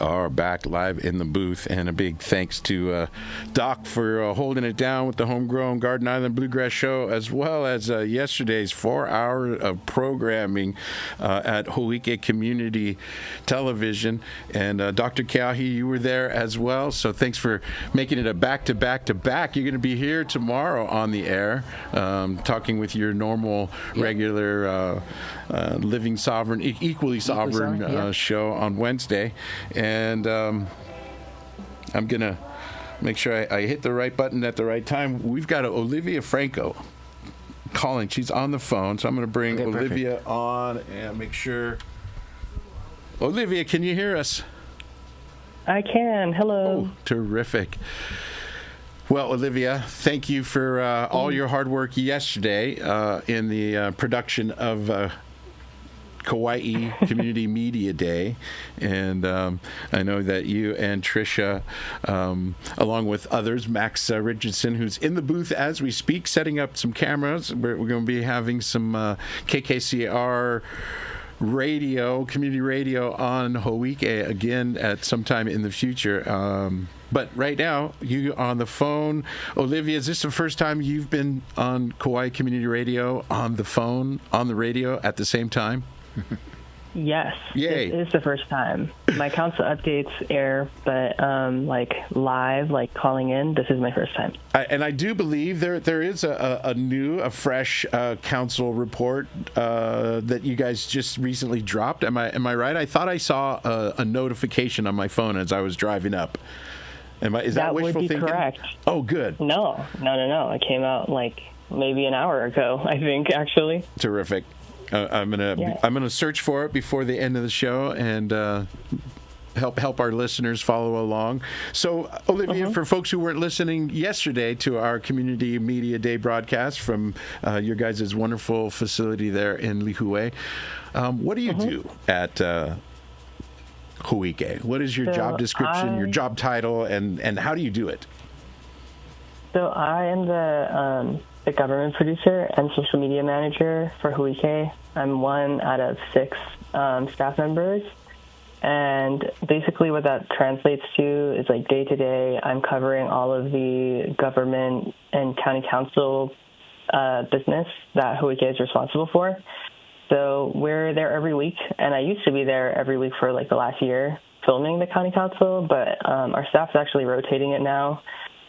are back live in the booth, and a big thanks to Doc for holding it down with the Homegrown Garden Island Bluegrass Show, as well as yesterday's 4 hours of programming at Hōʻike Community Television. And Dr. Keahi, you were there as well, so thanks for making it a back-to-back-to-back. You're going to be here tomorrow on the air, talking with your normal, regular Living Sovereign, Equally Sovereign show on Wednesday. And I'm going to make sure I hit the right button at the right time. We've got Olivia Franco calling. She's on the phone, so I'm going to bring Olivia on and make sure. Olivia, can you hear us? I can. Hello. Oh, terrific. Well, Olivia, thank you for all your hard work yesterday in the production of Kauai Community Media Day. And I know that you and Tricia, along with others, Max Richardson, who's in the booth as we speak, setting up some cameras. We're going to be having some KKCR radio, community radio on Hōʻike again at some time in the future. But right now, you on the phone. Olivia, is this the first time you've been on Kauai Community Radio, on the phone, on the radio at the same time? Yes. Yay. It is the first time. My council updates air, but like live, like calling in, this is my first time. And I do believe there is a fresh council report that you guys just recently dropped. Am I right? I thought I saw a notification on my phone as I was driving up. Is that wishful thinking? That would be correct. Oh, good. No. It came out like maybe an hour ago, I think, actually. Terrific. I'm gonna search for it before the end of the show and help our listeners follow along. So, Olivia, for folks who weren't listening yesterday to our Community Media Day broadcast from your guys' wonderful facility there in Lihue, what do you do at Hōʻike? What is your job description, your job title, and how do you do it? So I am the government producer and social media manager for Hōʻike. I'm one out of 6 staff members. And basically what that translates to is like day to day, I'm covering all of the government and county council business that Hōʻike is responsible for. So we're there every week, and I used to be there every week for like the last year filming the county council, but our staff is actually rotating it now.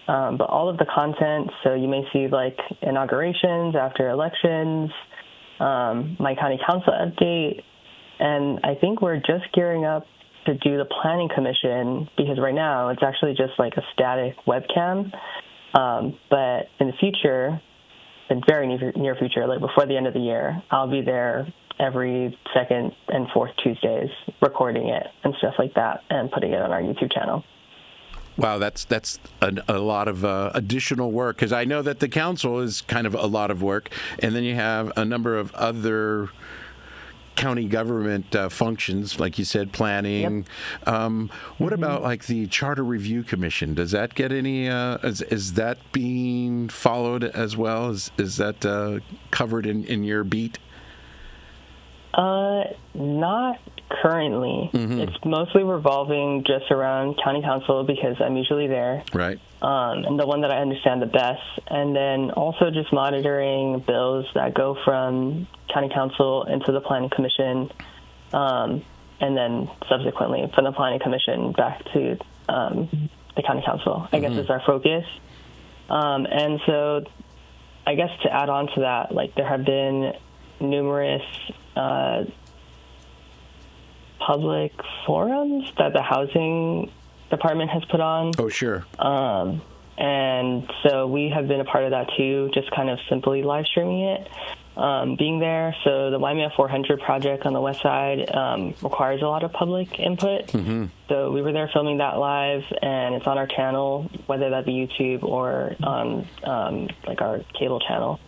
But all of the content, so you may see like inaugurations after elections, my county council update, and I think we're just gearing up to do the planning commission because right now it's actually just like a static webcam. But in the future, in very near future, like before the end of the year, I'll be there every second and fourth Tuesdays recording it and stuff like that and putting it on our YouTube channel. Wow, that's a lot of additional work, because I know that the council is kind of a lot of work, and then you have a number of other county government functions, like you said, planning. Yep. What about like the Charter Review Commission? Does that get any? Is that being followed as well? Is that covered in your beat? Not currently. It's mostly revolving just around county council because I'm usually there. Right. And the one that I understand the best. And then also just monitoring bills that go from county council into the planning commission. And then subsequently from the planning commission back to the county council, I guess is our focus. And so I guess to add on to that, like there have been numerous public forums that the housing department has put on. Oh, sure. And so we have been a part of that too, just kind of simply live streaming it, being there. So the Waimea 400 project on the west side requires a lot of public input. So we were there filming that live, and it's on our channel, whether that be YouTube or on like our cable channel.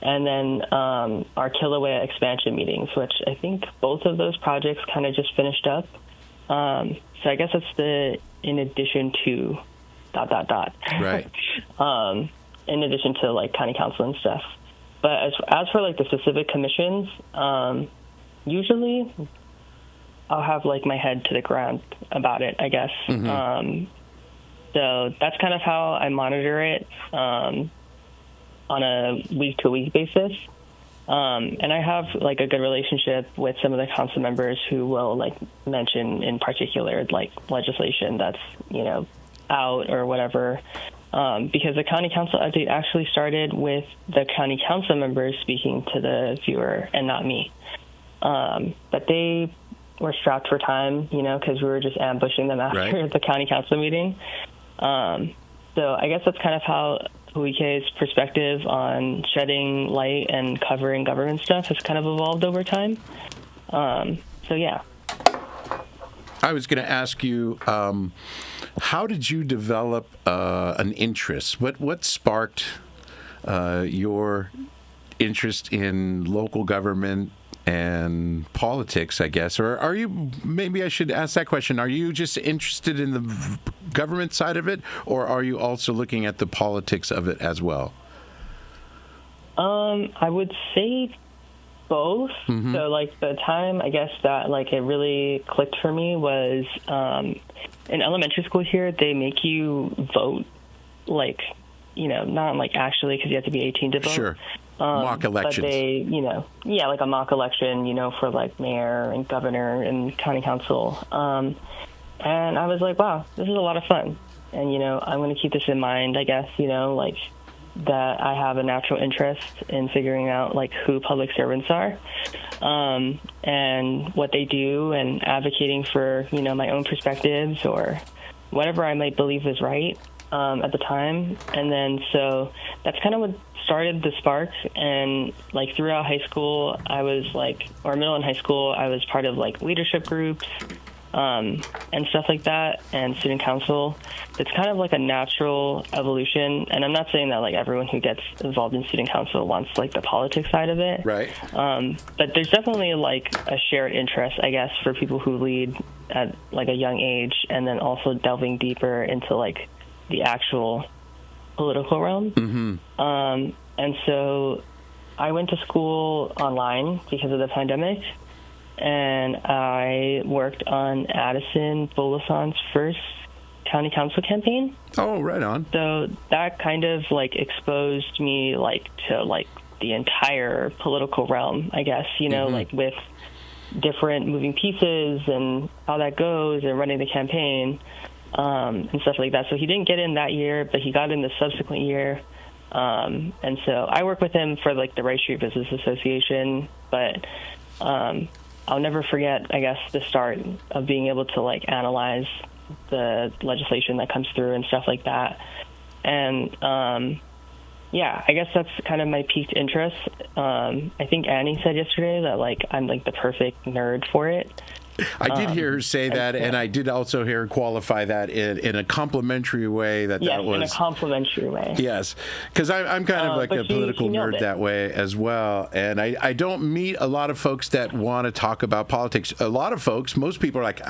And then our Kilauea expansion meetings, which I think both of those projects kind of just finished up. So I guess it's the in addition to ... Right. In addition to like county council and stuff. But as for like the specific commissions, usually I'll have like my head to the ground about it, I guess. So that's kind of how I monitor it on a week-to-week basis. And I have like a good relationship with some of the council members who will like mention in particular like legislation that's, you know, out or whatever. Because the county council update actually started with the county council members speaking to the viewer and not me. But they were strapped for time, you know, because we were just ambushing them after the county council meeting. So I guess that's kind of how Hōʻike's perspective on shedding light and covering government stuff has kind of evolved over time. So, yeah. I was going to ask you, how did you develop an interest? What sparked your interest in local government and politics, I guess? Or are you, maybe I should ask that question, are you just interested in the government side of it, or are you also looking at the politics of it as well? I would say both. So, like, the time, I guess, that, like, it really clicked for me was in elementary school here, they make you vote, like, you know, not, like, actually, because you have to be 18 to vote. Sure. Mock elections. But they, you know, like a mock election, you know, for, like, mayor and governor and county council. And I was like, wow, this is a lot of fun. And, you know, I'm going to keep this in mind, I guess, you know, like, that I have a natural interest in figuring out like who public servants are, and what they do, and advocating for, you know, my own perspectives or whatever I might believe is right at the time. And then so that's kind of what started the spark. And like throughout high school, I was like, or middle and high school, I was part of like leadership groups and stuff like that, and student council. It's kind of like a natural evolution. And I'm not saying that like everyone who gets involved in student council wants like the politics side of it. Right. But there's definitely like a shared interest, I guess, for people who lead at like a young age, and then also delving deeper into like the actual political realm. And so I went to school online because of the pandemic. And I worked on Addison Bolason's first county council campaign. Oh, right on. So that kind of like exposed me like to like the entire political realm, I guess, you know, like with different moving pieces and how that goes and running the campaign and stuff like that. So he didn't get in that year, but he got in the subsequent year. And so I work with him for like the Rice Street Business Association, but I'll never forget, I guess, the start of being able to like analyze the legislation that comes through and stuff like that. And yeah, I guess that's kind of my piqued interest. I think Annie said yesterday that like I'm like the perfect nerd for it. I did hear her say that, and I did also hear her qualify that in a complimentary way. That was in a complimentary way. Yes, because I'm kind of like a political nerd that way as well, and I don't meet a lot of folks that want to talk about politics. A lot of folks, most people are like,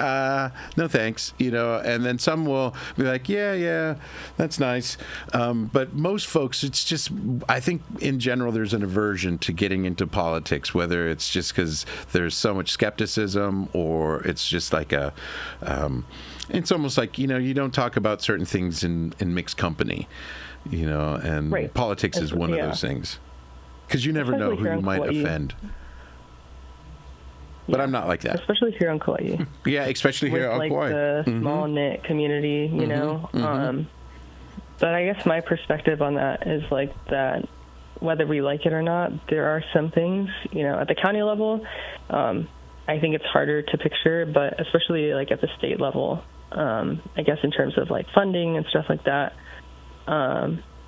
no thanks, you know, and then some will be like, yeah, that's nice, but most folks, it's just, I think in general there's an aversion to getting into politics, whether it's just because there's so much skepticism, or it's just like it's almost like, you know, you don't talk about certain things in mixed company, you know, and politics is one of those things, because you never know who you might offend. But I'm not like that. Especially here on Kauai. Yeah, especially here on like Kauai. The small knit community, you know. But I guess my perspective on that is like that whether we like it or not, there are some things, you know, at the county level, I think it's harder to picture, but especially like at the state level, I guess in terms of like funding and stuff like that,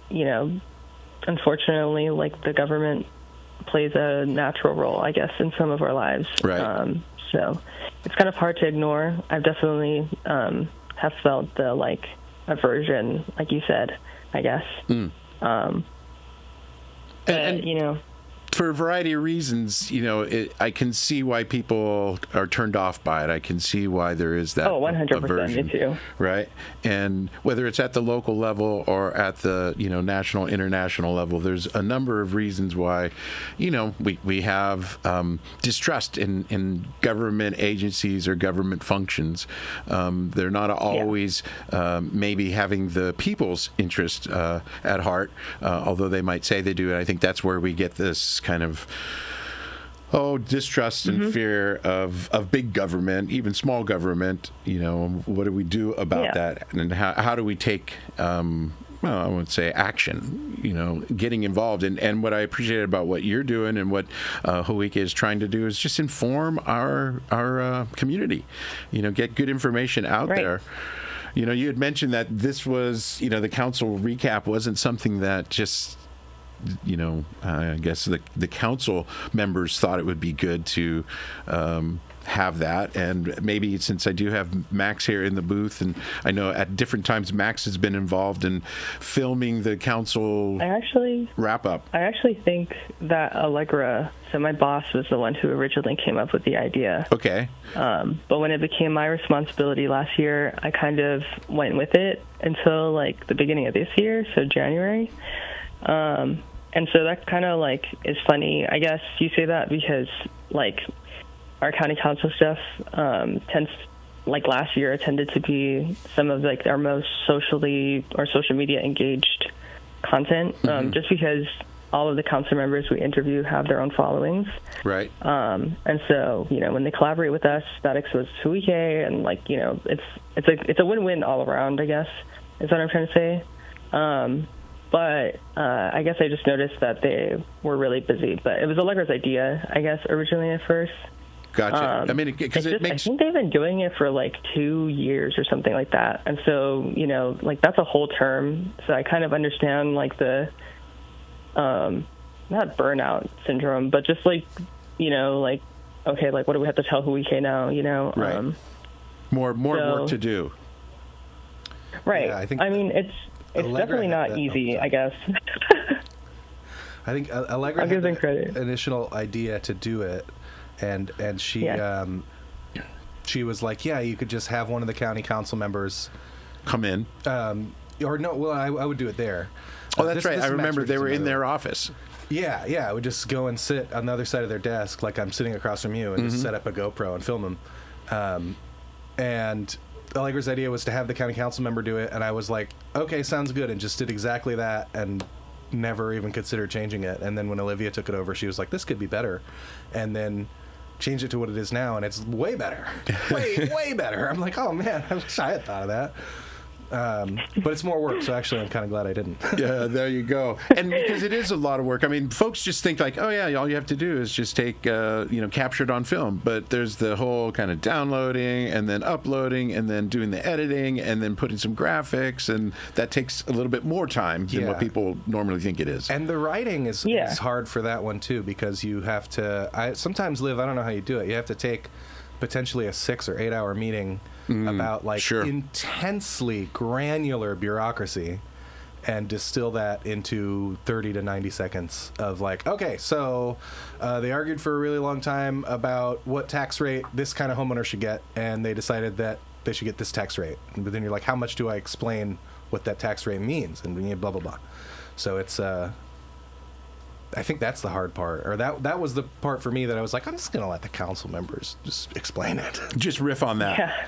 you know, unfortunately, like the government plays a natural role, I guess, in some of our lives. Right. So it's kind of hard to ignore. I've definitely have felt the like aversion, like you said, I guess. And you know. for a variety of reasons, I can see why people are turned off by it. I can see why there is that 100%, aversion, me too. right? And whether it's at the local level or at the national, international level, there's a number of reasons why, we have distrust in government agencies or government functions. They're not always maybe having the people's interest at heart, although they might say they do. And I think that's where we get this kind of distrust and fear of big government, even small government. What do we do about that, and how do we take I wouldn't say action, getting involved. And what I appreciate about what you're doing and what Hōʻike is trying to do is just inform our community, get good information out there. You had mentioned that this was, the council recap wasn't something that just, I guess the council members thought it would be good to have that. And maybe since I do have Max here in the booth, and I know at different times Max has been involved in filming the council wrap up. I actually think that Allegra, so my boss was the one who originally came up with the idea. Okay. But when it became my responsibility last year, I kind of went with it until the beginning of this year, so January. And so that kind of is funny. I guess you say that because our county council stuff tends, last year, it tended to be some of our most socially or social media engaged content, just because all of the council members we interview have their own followings. Right. And so, when they collaborate with us, that exposes Hōʻike, and it's a win-win all around, I guess, is what I'm trying to say. But I guess I just noticed that they were really busy. But it was Allegra's idea, I guess, originally at first. Gotcha. I mean, because it makes... I think they've been doing it for 2 years or something like that. And so, that's a whole term. So I kind of understand the, not burnout syndrome, but just okay, what do we have to tell Hōʻike now, Right. More work to do. Right. Yeah, I mean, it's definitely not easy, I guess. I think Allegra had the initial idea to do it, and she she was like, yeah, you could just have one of the county council members come in. Or no, well, I would do it there. Oh, that's right. I remember they were in their office. Yeah, I would just go and sit on the other side of their desk, like I'm sitting across from you, and just set up a GoPro and film them. And Allegra's idea was to have the county council member do it, and I was like, okay, sounds good, and just did exactly that, and never even considered changing it. And then when Olivia took it over, she was like, this could be better, and then changed it to what it is now, and it's way better. way better. I'm like, oh man, I wish I had thought of that. But it's more work, so actually I'm kind of glad I didn't. Yeah, there you go. And because it is a lot of work. I mean, folks just think oh yeah, all you have to do is just take, capture it on film. But there's the whole kind of downloading and then uploading and then doing the editing and then putting some graphics, and that takes a little bit more time than what people normally think it is. And the writing is hard for that one too, because you have to, sometimes, Liv, I don't know how you do it. You have to take potentially a 6 or 8 hour meeting about intensely granular bureaucracy and distill that into 30 to 90 seconds of okay, so they argued for a really long time about what tax rate this kind of homeowner should get, and they decided that they should get this tax rate. But then you're like, how much do I explain what that tax rate means? And we need blah, blah, blah. So it's, I think that's the hard part, or that was the part for me that I was like, I'm just going to let the council members just explain it. Just riff on that. Yeah.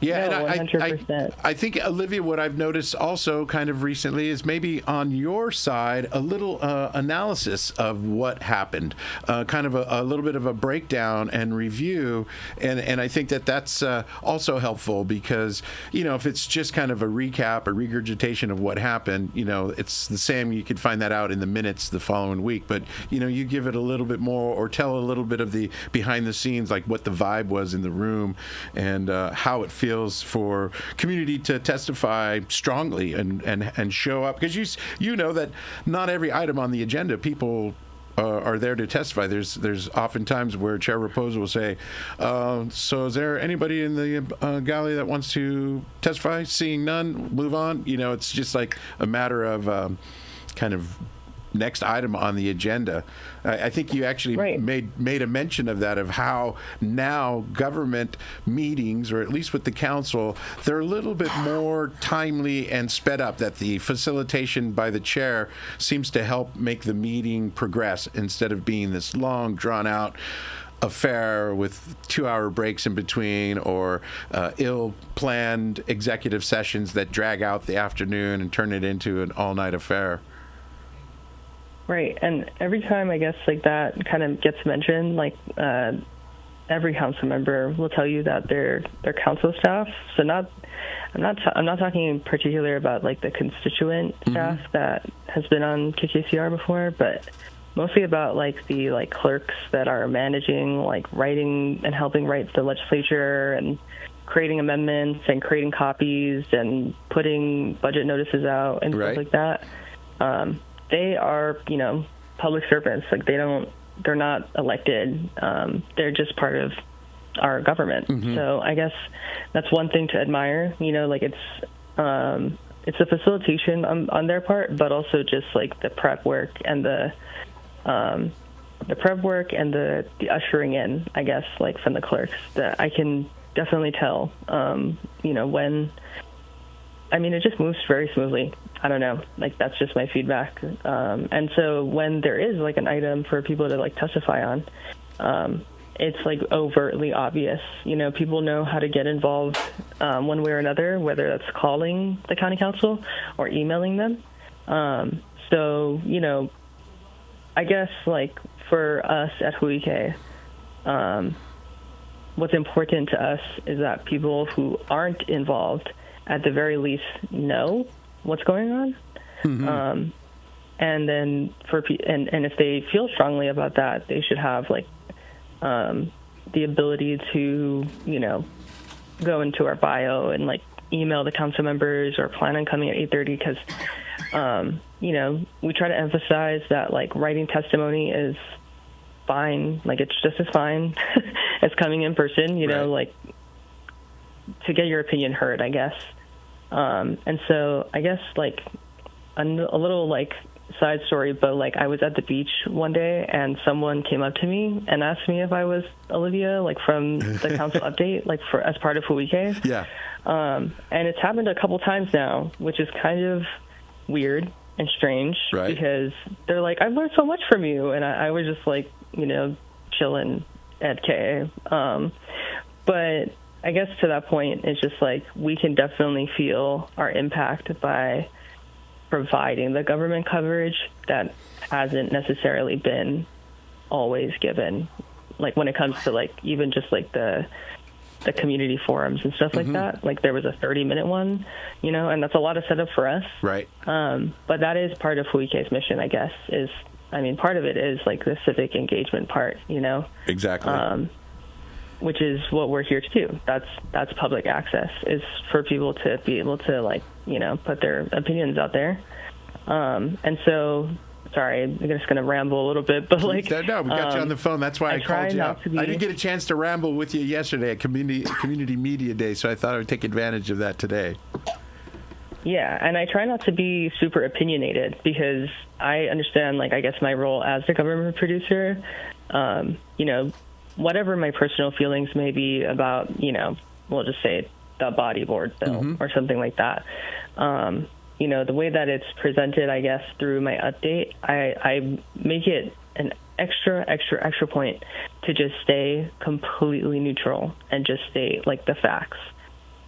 Yeah, no, and 100%. I think, Olivia, what I've noticed also kind of recently is maybe on your side a little analysis of what happened, kind of a little bit of a breakdown and review, and I think that's also helpful because, if it's just kind of a recap, a regurgitation of what happened, it's the same. You could find that out in the minutes the following week, but, you give it a little bit more or tell a little bit of the behind the scenes, like what the vibe was in the room and how it feels for community to testify strongly and show up, because you know that not every item on the agenda people are there to testify. There's often times where Chair Raposa will say, so is there anybody in the gallery that wants to testify? Seeing none, move on. It's just like a matter of kind of next item on the agenda. I think you actually made a mention of that, of how now government meetings, or at least with the council, they're a little bit more timely and sped up, that the facilitation by the chair seems to help make the meeting progress instead of being this long, drawn-out affair with 2-hour breaks in between, or ill-planned executive sessions that drag out the afternoon and turn it into an all-night affair. Right, and every time I guess like that kind of gets mentioned, like every council member will tell you that their council staff. So I'm not talking in particular about like the constituent staff that has been on KKCR before, but mostly about like the like clerks that are managing, like writing and helping write the legislature and creating amendments and creating copies and putting budget notices out and stuff like that. They are, public servants. Like they're not elected. They're just part of our government. So I guess that's one thing to admire. Like it's a facilitation on their part, but also just like the prep work and the ushering in, I guess, like from the clerks, that I can definitely tell, when, it just moves very smoothly. I don't know, like that's just my feedback. And so when there is like an item for people to like testify on, it's like overtly obvious. People know how to get involved one way or another, whether that's calling the county council or emailing them. So, I guess like for us at Hōʻike, what's important to us is that people who aren't involved at the very least know what's going on. And then and if they feel strongly about that, they should have like the ability to, go into our bio and like email the council members or plan on coming at 8:30, because we try to emphasize that like writing testimony is fine. Like it's just as fine as coming in person, like to get your opinion heard, I guess. And so I guess like a little like side story, but like I was at the beach one day and someone came up to me and asked me if I was Olivia, like from the council update, like as part of Hōʻike. Yeah. And it's happened a couple times now, which is kind of weird and strange, because they're like, I've learned so much from you. And I was just like, chilling at KA. But I guess to that point, it's just like we can definitely feel our impact by providing the government coverage that hasn't necessarily been always given. Like when it comes to like even just like the community forums and stuff like that. Like there was a 30-minute one, and that's a lot of setup for us. Right. But that is part of Hōʻike's mission, I guess, part of it is like the civic engagement part, Exactly. Which is what we're here to do. That's public access, is for people to be able to like, put their opinions out there. And so, sorry, I'm just going to ramble a little bit, but like... No, we got you on the phone. That's why I called you out. I didn't get a chance to ramble with you yesterday at Community Media Day, so I thought I would take advantage of that today. Yeah, and I try not to be super opinionated, because I understand, like, I guess my role as the government producer, whatever my personal feelings may be about, we'll just say the body board bill or something like that. The way that it's presented, I guess, through my update, I make it an extra point to just stay completely neutral and just state like the facts.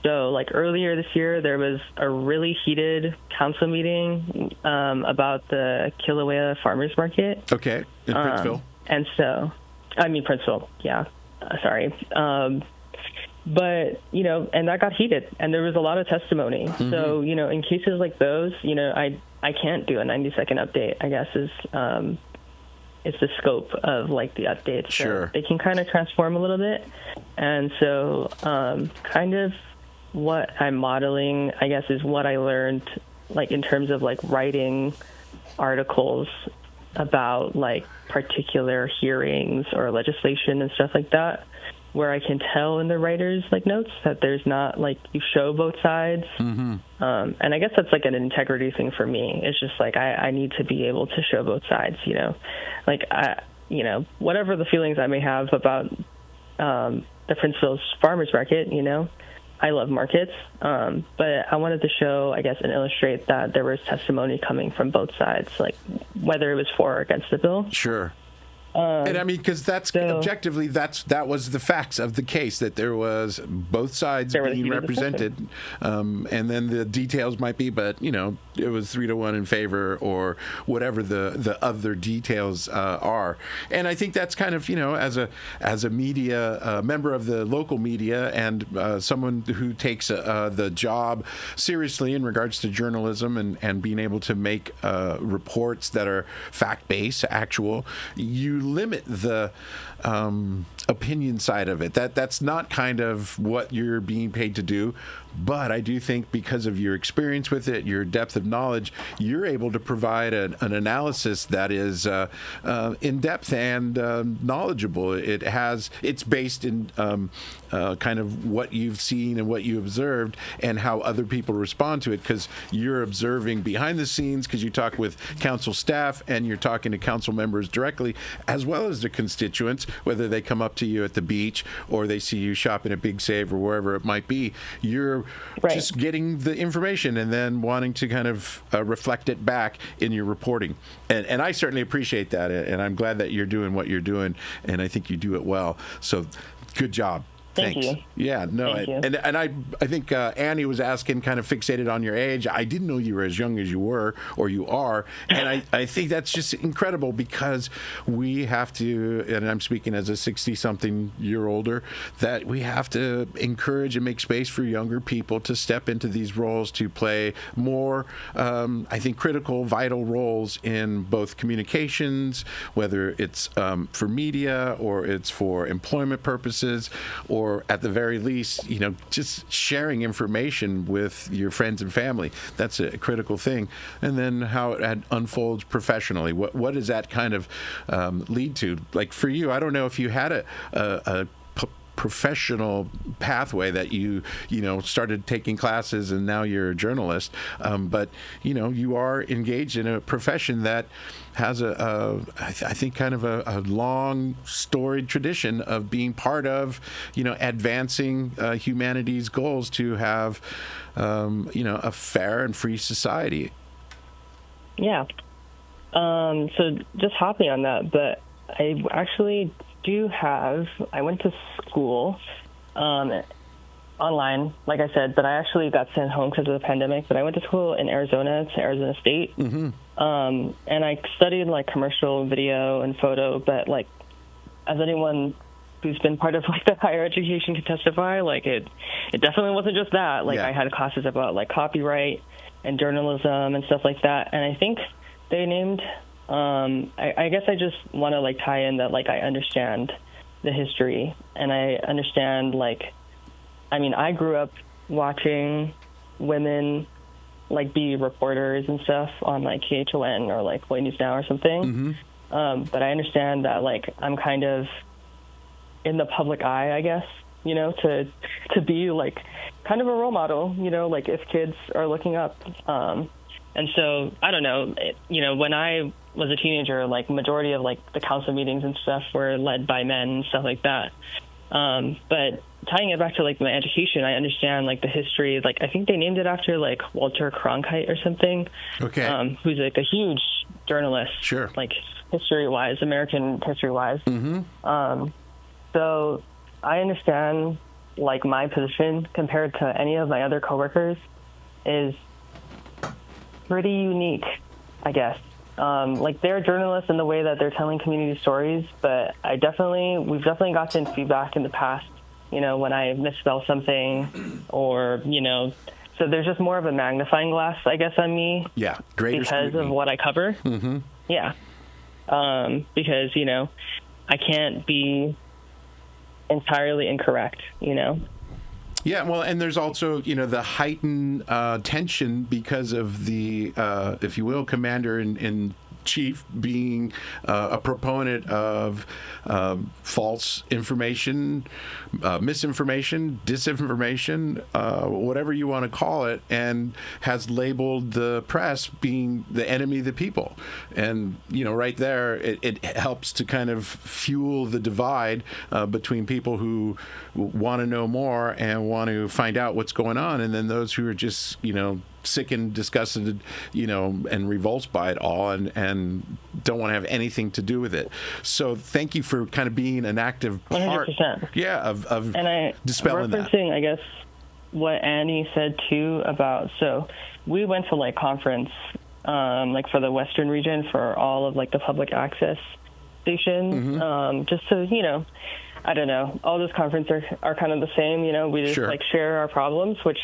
So like earlier this year, there was a really heated council meeting about the Kilauea Farmers Market. Okay, in Princeville. And so, Princeville, yeah, sorry. But, and that got heated, and there was a lot of testimony. So, in cases like those, I can't do a 90-second update, I guess, is the scope of, like, the updates. Sure. So they can kind of transform a little bit. And so kind of what I'm modeling, I guess, is what I learned, like, in terms of, like, writing articles about, like, particular hearings or legislation and stuff like that. where I can tell in the writer's like notes that there's not like you show both sides. And I guess that's like an integrity thing for me. It's just like I need to be able to show both sides, you know, like whatever the feelings I may have about the Prince Phil's Farmers Market, you know, I love markets, but I wanted to show, I guess, and illustrate that there was testimony coming from both sides, like whether it was for or against the bill. Sure. And I mean, because that's objectively, that was the facts of the case, that there was both sides being represented, and then the details might be, but you know, it was 3-1 in favor, or whatever the other details are. And I think that's kind of, you know, as a media member of the local media, and someone who takes the job seriously in regards to journalism and being able to make reports that are fact-based, actual, you limit the opinion side of it. That's not kind of what you're being paid to do. But I do think because of your experience with it, your depth of knowledge, you're able to provide an analysis that is in depth and knowledgeable. It's based in kind of what you've seen and what you observed and how other people respond to it, because you're observing behind the scenes, because you talk with council staff and you're talking to council members directly, as well as the constituents, whether they come up to you at the beach or they see you shopping at Big Save or wherever it might be. You're just getting the information and then wanting to kind of reflect it back in your reporting. And I certainly appreciate that, and I'm glad that you're doing what you're doing, and I think you do it well. So good job. Thanks. Thank you. Yeah, no, and I think Annie was asking, kind of fixated on your age. I didn't know you were as young as you were, or you are, and I think that's just incredible, because we have to, and I'm speaking as a 60-something-year older, that we have to encourage and make space for younger people to step into these roles, to play more, I think, critical, vital roles in both communications, whether it's for media or it's for employment purposes, or at the very least, you know, just sharing information with your friends and family. That's a critical thing. And then how it unfolds professionally. What does that kind of lead to? Like for you, I don't know if you had a professional pathway that you started taking classes and now you're a journalist, but you are engaged in a profession that has I think kind of a long storied tradition of being part of advancing humanity's goals to have a fair and free society. Yeah. So just hopping on that, but I actually I went to school online, like I said, but I actually got sent home because of the pandemic. But I went to school in Arizona, to Arizona State. Mm-hmm. And I studied like commercial video and photo, but like as anyone who's been part of like the higher education can testify, like it definitely wasn't just that. Like I had classes about like copyright and journalism and stuff like that. And I think they named I guess I just want to like tie in that like I understand the history, and I understand I grew up watching women like be reporters and stuff on like KHON or like Hawaii News Now or something. Mm-hmm. But I understand that like I'm kind of in the public eye, I guess, to be like kind of a role model, like if kids are looking up. And so I don't know, when I was a teenager, like majority of like the council meetings and stuff were led by men and stuff like that. But tying it back to like my education, I understand like the history, like I think they named it after like Walter Cronkite or something. Okay. Who's like a huge journalist. Sure. Like history-wise, American history-wise. Mm-hmm. So I understand like my position compared to any of my other coworkers is pretty unique, I guess. Like they're journalists in the way that they're telling community stories, but we've definitely gotten feedback in the past, when I misspell something or, so there's just more of a magnifying glass, I guess, on me. Yeah. Greater because scrutiny. Of what I cover. Mm-hmm. Yeah. Because, I can't be entirely incorrect, Yeah, well, and there's also, the heightened tension because of the, if you will, commander in chief being a proponent of false information, misinformation, disinformation, whatever you want to call it, and has labeled the press being the enemy of the people. And, right there, it helps to kind of fuel the divide between people who want to know more and want to find out what's going on, and then those who are just, sick and disgusted, and revulsed by it all, and don't want to have anything to do with it. So thank you for kind of being an active part, 100%. Of and dispelling that. Referencing, I guess, what Annie said too about, so we went to conference, for the Western region for all of the public access stations, just so, I don't know. All those conferences are kind of the same, we just share our problems, which,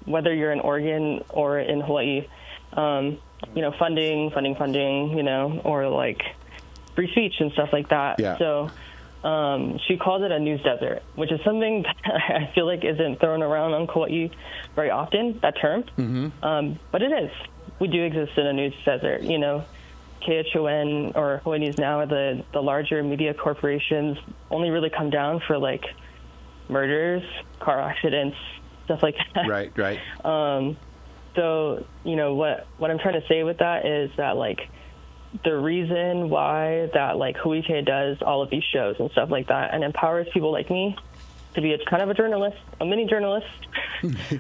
whether you're in Oregon or in Hawaii, funding, or free speech and stuff like that. Yeah. So she calls it a news desert, which is something that I feel like isn't thrown around on Kauai very often, that term. But it is. We do exist in a news desert, KHON or Hawaii News Now, the larger media corporations only really come down for murders, car accidents, stuff like that. Right. So, what I'm trying to say with that is that the reason why that Hōʻike does all of these shows and stuff like that and empowers people like me to be kind of a journalist, a mini journalist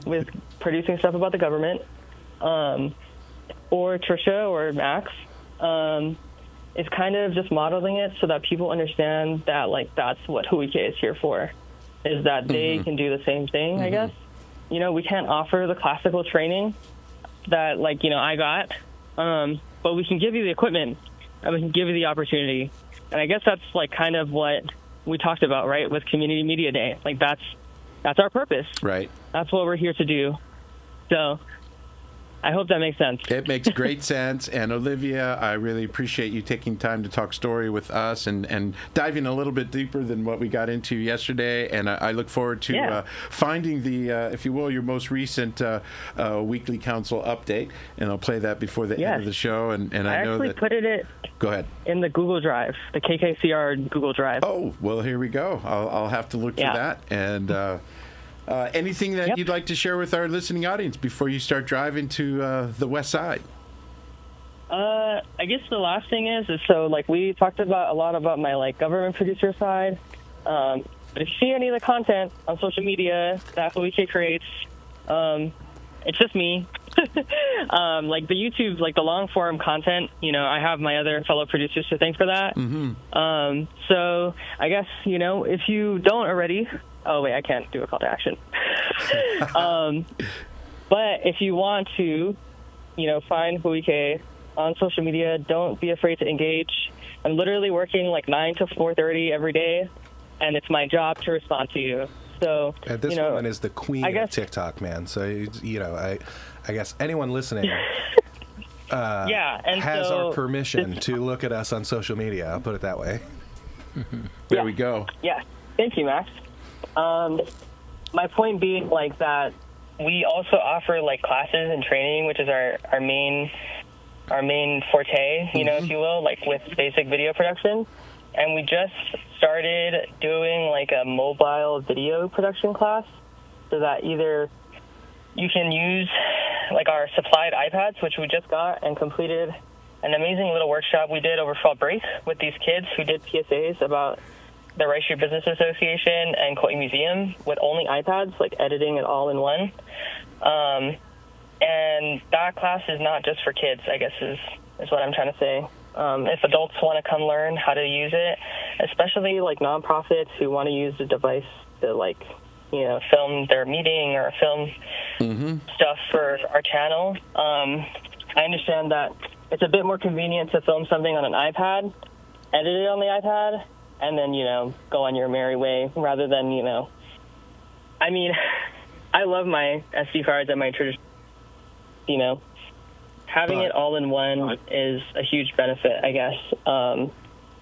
with producing stuff about the government, or Trisha or Max, is kind of just modeling it so that people understand that that's what Hōʻike is here for, is that they can do the same thing, I guess. We can't offer the classical training that I got, but we can give you the equipment and we can give you the opportunity. And I guess that's kind of what we talked about, right, with Community Media Day. That's our purpose. Right. That's what we're here to do. So I hope that makes sense. It makes great sense. And Olivia, I really appreciate you taking time to talk story with us and diving a little bit deeper than what we got into yesterday. And I look forward to finding the, if you will, your most recent weekly council update. And I'll play that before the end of the show. And I know that... I actually put it Go ahead. In the Google Drive, the KKCR Google Drive. Oh, well, here we go. I'll have to look for that. And... anything that you'd like to share with our listening audience before you start driving to the west side? I guess the last thing is so we talked about a lot about my government producer side. But if you see any of the content on social media that Hōʻike creates, it's just me. The YouTube, the long form content, I have my other fellow producers to thank for that. So I guess, if you don't already, oh wait, I can't do a call to action. But if you want to, find Hōʻike on social media, don't be afraid to engage. I'm literally working 9 to 4:30 every day, and it's my job to respond to you. So, and this woman is the queen of TikTok, man. So, I guess anyone listening has our permission to look at us on social media. I'll put it that way. There we go. Yeah. Thank you, Max. My point being that we also offer classes and training, which is our main forte, if you will, with basic video production. And we just started doing a mobile video production class so that either you can use our supplied iPads, which we just got and completed an amazing little workshop we did over fall break with these kids who did PSAs about the Rice Street Business Association and Kauai Museum with only iPads, editing it all in one. And that class is not just for kids, I guess is what I'm trying to say. If adults want to come learn how to use it, especially nonprofits who want to use the device to film their meeting or film stuff for our channel. I understand that it's a bit more convenient to film something on an iPad, edit it on the iPad, and then, go on your merry way rather than, I mean, I love my SD cards and my traditional, having it all in one is a huge benefit, I guess.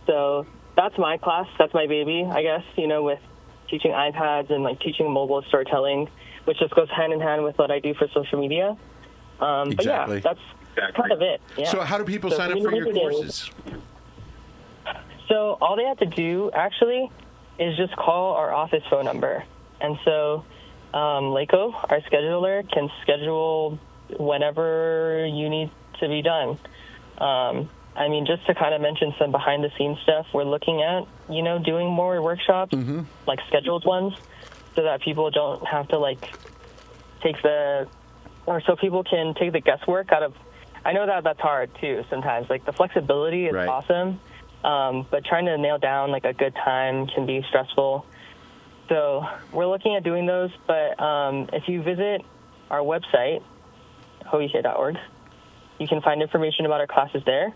So that's my class. That's my baby, I guess, with teaching iPads and teaching mobile storytelling, which just goes hand in hand with what I do for social media. Exactly. But yeah, Part of it, yeah. So how do people sign up for your courses? So all they have to do, actually, is just call our office phone number. And so Leiko, our scheduler, can schedule whenever you need to be done. I mean, just to kind of mention some behind-the-scenes stuff, we're looking at, doing more workshops, like scheduled ones, so that people don't have to, so people can take the guesswork out of. I know that that's hard too sometimes. Like, the flexibility is awesome, but trying to nail down a good time can be stressful. So we're looking at doing those. But if you visit our website, Hōʻike.org, you can find information about our classes there,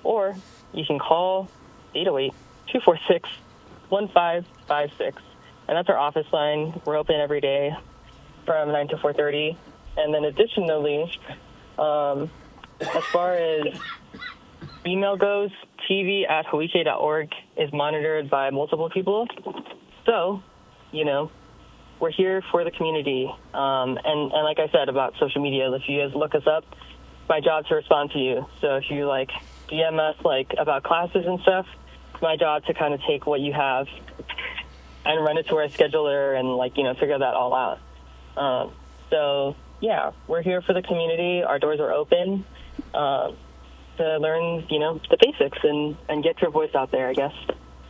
or you can call 808-246-1556, and that's our office line. We're open every day from 9 to 4:30. And then additionally, as far as email goes, TV@Hōʻike.org is monitored by multiple people. So, we're here for the community. And like I said about social media, if you guys look us up, it's my job to respond to you. So if you DM us about classes and stuff, it's my job to kind of take what you have and run it to our scheduler and figure that all out. So yeah, we're here for the community. Our doors are open to learn, the basics and get your voice out there, I guess.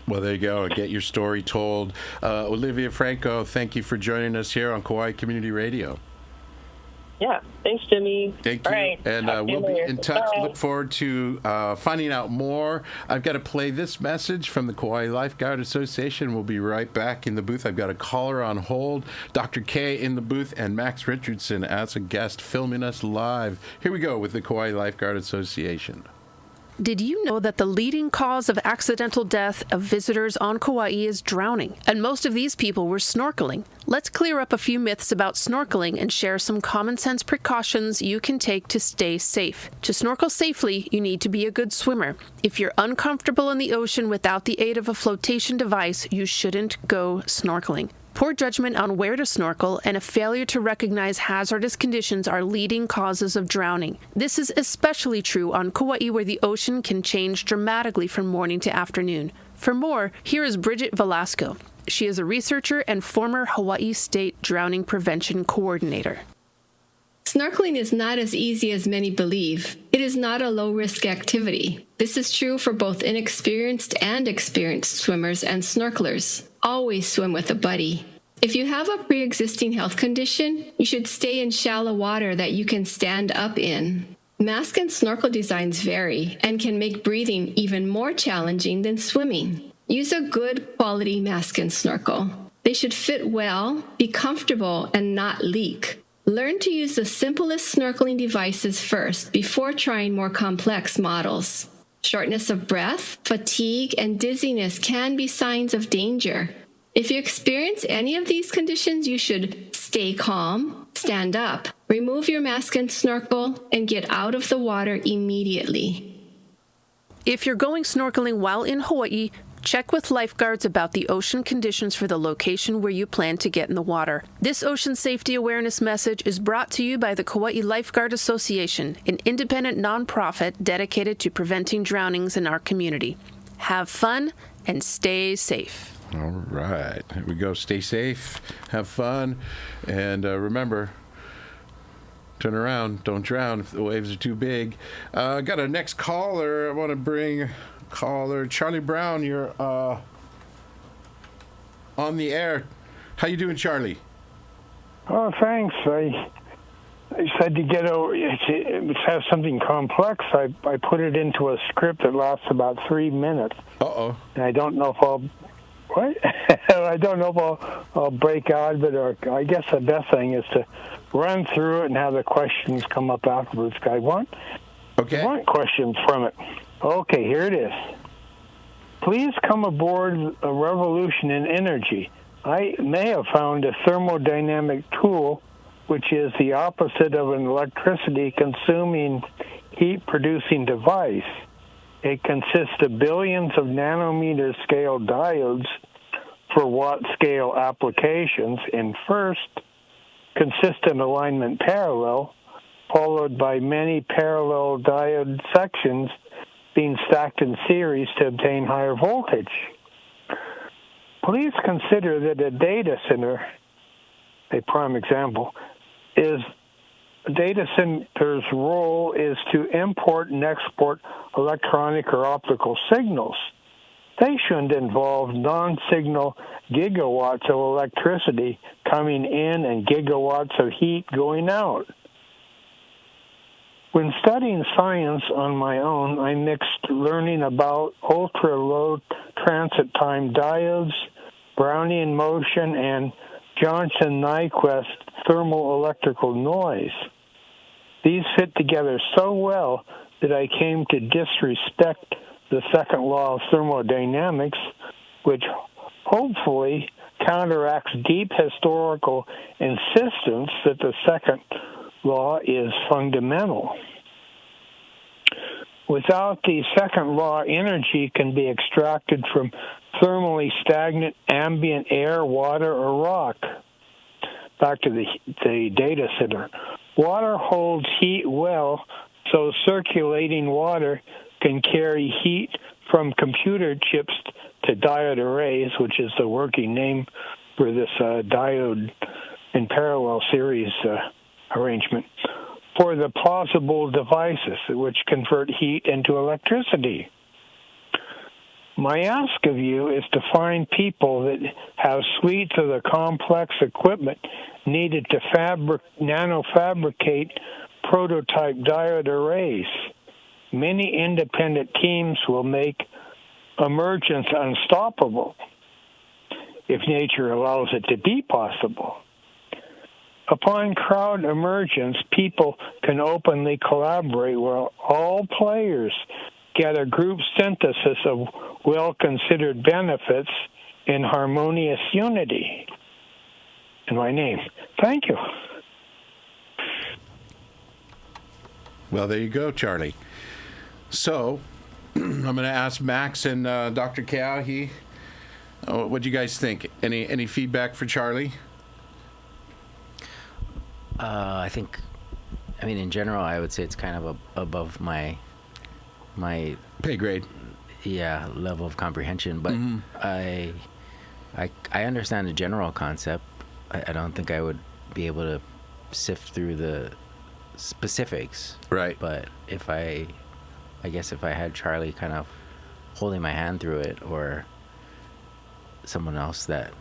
Well, there you go. Get your story told. Olivia, Franco, thank you for joining us here on Kauai Community Radio. Yeah. Thanks, Jimmy. Thank you. Right. And we'll be in touch. Bye. Look forward to finding out more. I've got to play this message from the Kauai Lifeguard Association. We'll be right back in the booth. I've got a caller on hold, Dr. K in the booth, and Max Richardson as a guest filming us live. Here we go with the Kauai Lifeguard Association. Did you know that the leading cause of accidental death of visitors on Kauai is drowning? And most of these people were snorkeling. Let's clear up a few myths about snorkeling and share some common sense precautions you can take to stay safe. To snorkel safely, you need to be a good swimmer. If you're uncomfortable in the ocean without the aid of a flotation device, you shouldn't go snorkeling. Poor judgment on where to snorkel and a failure to recognize hazardous conditions are leading causes of drowning. This is especially true on Kauai, where the ocean can change dramatically from morning to afternoon. For more, here is Bridget Velasco. She is a researcher and former Hawaii State Drowning Prevention Coordinator. Snorkeling is not as easy as many believe. It is not a low-risk activity. This is true for both inexperienced and experienced swimmers and snorkelers. Always swim with a buddy. If you have a pre-existing health condition, you should stay in shallow water that you can stand up in. Mask and snorkel designs vary and can make breathing even more challenging than swimming. Use a good quality mask and snorkel. They should fit well, be comfortable, and not leak. Learn to use the simplest snorkeling devices first before trying more complex models. Shortness of breath, fatigue, and dizziness can be signs of danger. If you experience any of these conditions, you should stay calm, stand up, remove your mask and snorkel, and get out of the water immediately. If you're going snorkeling while in Hawaii, check with lifeguards about the ocean conditions for the location where you plan to get in the water. This ocean safety awareness message is brought to you by the Kauai Lifeguard Association, an independent nonprofit dedicated to preventing drownings in our community. Have fun and stay safe. All right. Here we go. Stay safe, have fun, and remember, turn around, don't drown if the waves are too big. Got a next caller. I want to bring caller Charlie Brown. You're on the air. How you doing, Charlie? Oh, thanks. I said to get over, it has something complex. I put it into a script that lasts about 3 minutes. Uh-oh. And I don't know if I'll break out of it, or I guess the best thing is to run through it and have the questions come up afterwards. I want questions from it. Okay, here it is. Please come aboard a revolution in energy. I may have found a thermodynamic tool, which is the opposite of an electricity-consuming, heat-producing device. It consists of billions of nanometer-scale diodes for watt-scale applications in first, consistent alignment parallel, followed by many parallel diode sections being stacked in series to obtain higher voltage. Please consider that a data center, a prime example, is a data center's role is to import and export electronic or optical signals. They shouldn't involve non-signal gigawatts of electricity coming in and gigawatts of heat going out. When studying science on my own, I mixed learning about ultra-low transit time diodes, Brownian motion, and Johnson-Nyquist thermal electrical noise. These fit together so well that I came to disrespect the second law of thermodynamics, which hopefully counteracts deep historical insistence that the second law is fundamental. Without the second law, energy can be extracted from thermally stagnant ambient air, water, or rock. Back to the data center. Water holds heat well, so circulating water can carry heat from computer chips to diode arrays, which is the working name for this diode in parallel series arrangement, for the plausible devices which convert heat into electricity. My ask of you is to find people that have suites of the complex equipment needed to nanofabricate prototype diode arrays. Many independent teams will make emergence unstoppable if nature allows it to be possible. Upon crowd emergence, people can openly collaborate where all players get a group synthesis of well-considered benefits in harmonious unity. In my name. Thank you. Well, there you go, Charlie. So, I'm going to ask Max and Dr. Kaua. What do you guys think? Any feedback for Charlie? I think, in general, I would say it's kind of above my pay grade. Yeah, level of comprehension. But I understand the general concept. I don't think I would be able to sift through the specifics. Right. But if I guess if I had Charlie kind of holding my hand through it, or someone else that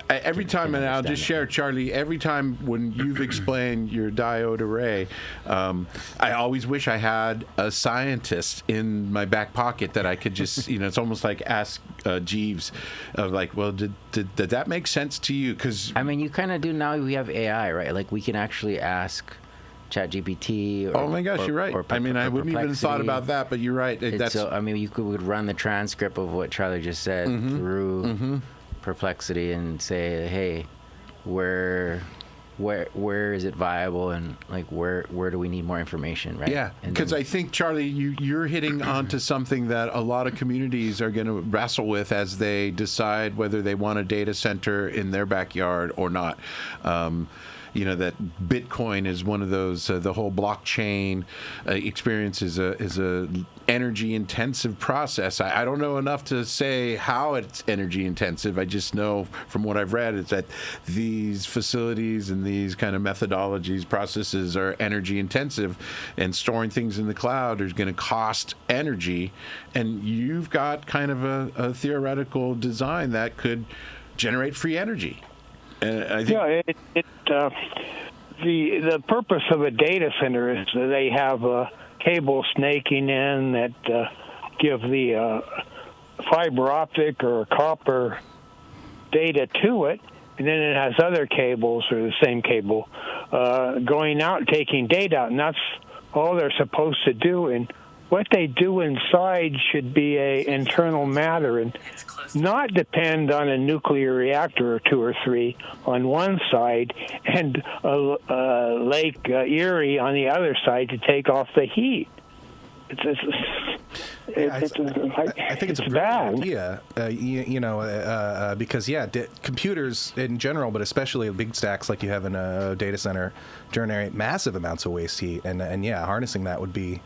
every time, and I'll just share, Charlie, every time when you've explained your diode array, I always wish I had a scientist in my back pocket that I could just, it's almost like ask Jeeves of like, well, did that make sense to you? Because you kind of do now. We have AI, right? Like we can actually ask ChatGPT. Oh my gosh, you're right. I wouldn't even have thought about that, but you're right. You could run the transcript of what Charlie just said through Perplexity and say, hey, where is it viable, and like where do we need more information, right? Yeah, because I think, Charlie, you're hitting onto something that a lot of communities are going to wrestle with as they decide whether they want a data center in their backyard or not. That Bitcoin is one of those. The whole blockchain experience is a energy intensive process. I don't know enough to say how it's energy intensive. I just know from what I've read is that these facilities and these kind of methodologies, processes are energy intensive, and storing things in the cloud is going to cost energy. And you've got kind of a theoretical design that could generate free energy. I think the purpose of a data center is that they have cable snaking in that give the fiber optic or copper data to it, and then it has other cables or the same cable going out and taking data out, and that's all they're supposed to do. And what they do inside should be a internal matter and not depend on a nuclear reactor or two or three on one side and Lake Erie on the other side to take off the heat. I think it's a bad idea, because computers in general, but especially big stacks like you have in a data center, generate massive amounts of waste heat, and harnessing that would be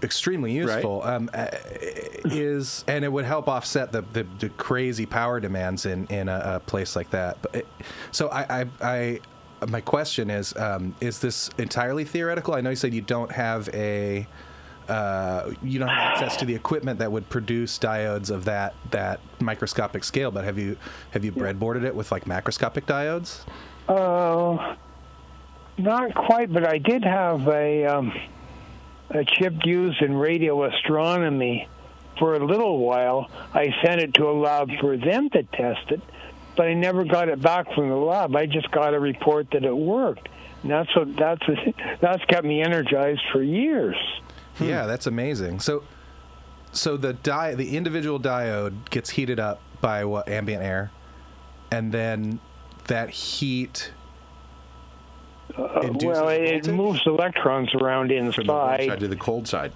extremely useful. Right. And it would help offset the crazy power demands in a place like that. But my question is this entirely theoretical? I know you said you don't have access to the equipment that would produce diodes of that microscopic scale, but have you breadboarded it with like macroscopic diodes? Not quite, but I did have a chip used in radio astronomy for a little while. I sent it to a lab for them to test it, but I never got it back from the lab. I just got a report that it worked. And that's kept me energized for years. Yeah, that's amazing. So the individual diode gets heated up by ambient air, and then that heat it moves electrons around inside. From the warm side to the cold side.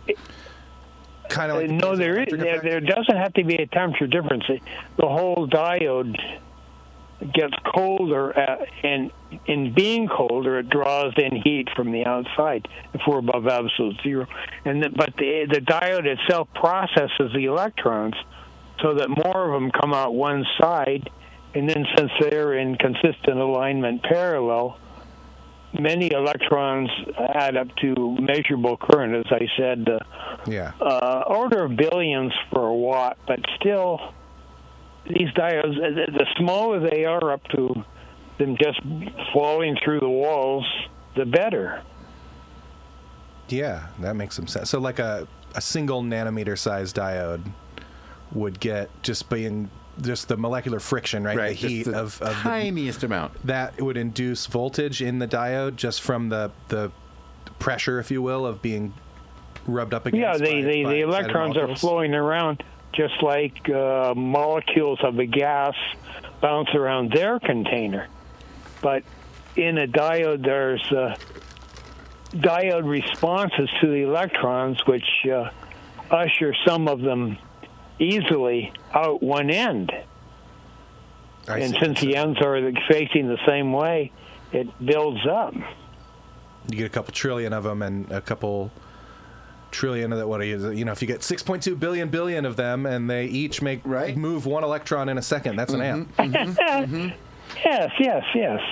Kind of like no, there doesn't have to be a temperature difference. The whole diode gets colder, and in being colder, it draws in heat from the outside if we're above absolute zero. But the diode itself processes the electrons so that more of them come out one side, and then since they're in consistent alignment parallel, many electrons add up to measurable current, as I said, order of billions for a watt, but still, these diodes, the smaller they are up to them just flowing through the walls, the better. Yeah, that makes some sense. So like a single nanometer size diode would get just the molecular friction, right? The heat of the tiniest amount. That would induce voltage in the diode just from the pressure, if you will, of being rubbed up against. Yeah, the electrons are flowing around just like molecules of a gas bounce around their container. But in a diode, there's diode responses to the electrons, which usher some of them easily out one end. And since the ends are facing the same way, it builds up. You get a couple trillion of them, and a couple trillion of that. What is it? If you get 6.2 billion of them, and they each move one electron in a second, that's an amp. Mm-hmm. Yes.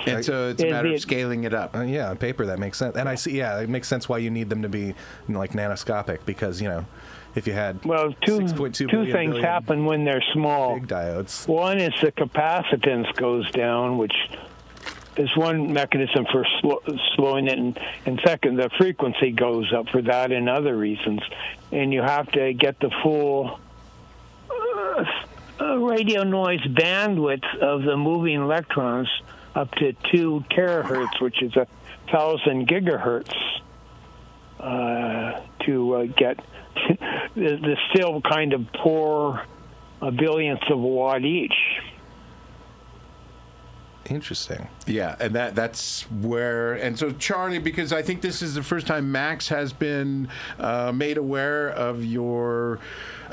And so it's a matter of scaling it up. Yeah, on paper that makes sense, and I see. Yeah, it makes sense why you need them to be like nanoscopic, because if you had two things happen when they're small. Big diodes. One is the capacitance goes down, which is one mechanism for slowing it, and second, the frequency goes up for that and other reasons. And you have to get the full radio noise bandwidth of the moving electrons up to 2 terahertz, which is 1,000 gigahertz, to get the still kind of poor a billionth of a watt each. Interesting. Yeah, and that's where, and so Charlie, because I think this is the first time Max has been made aware of your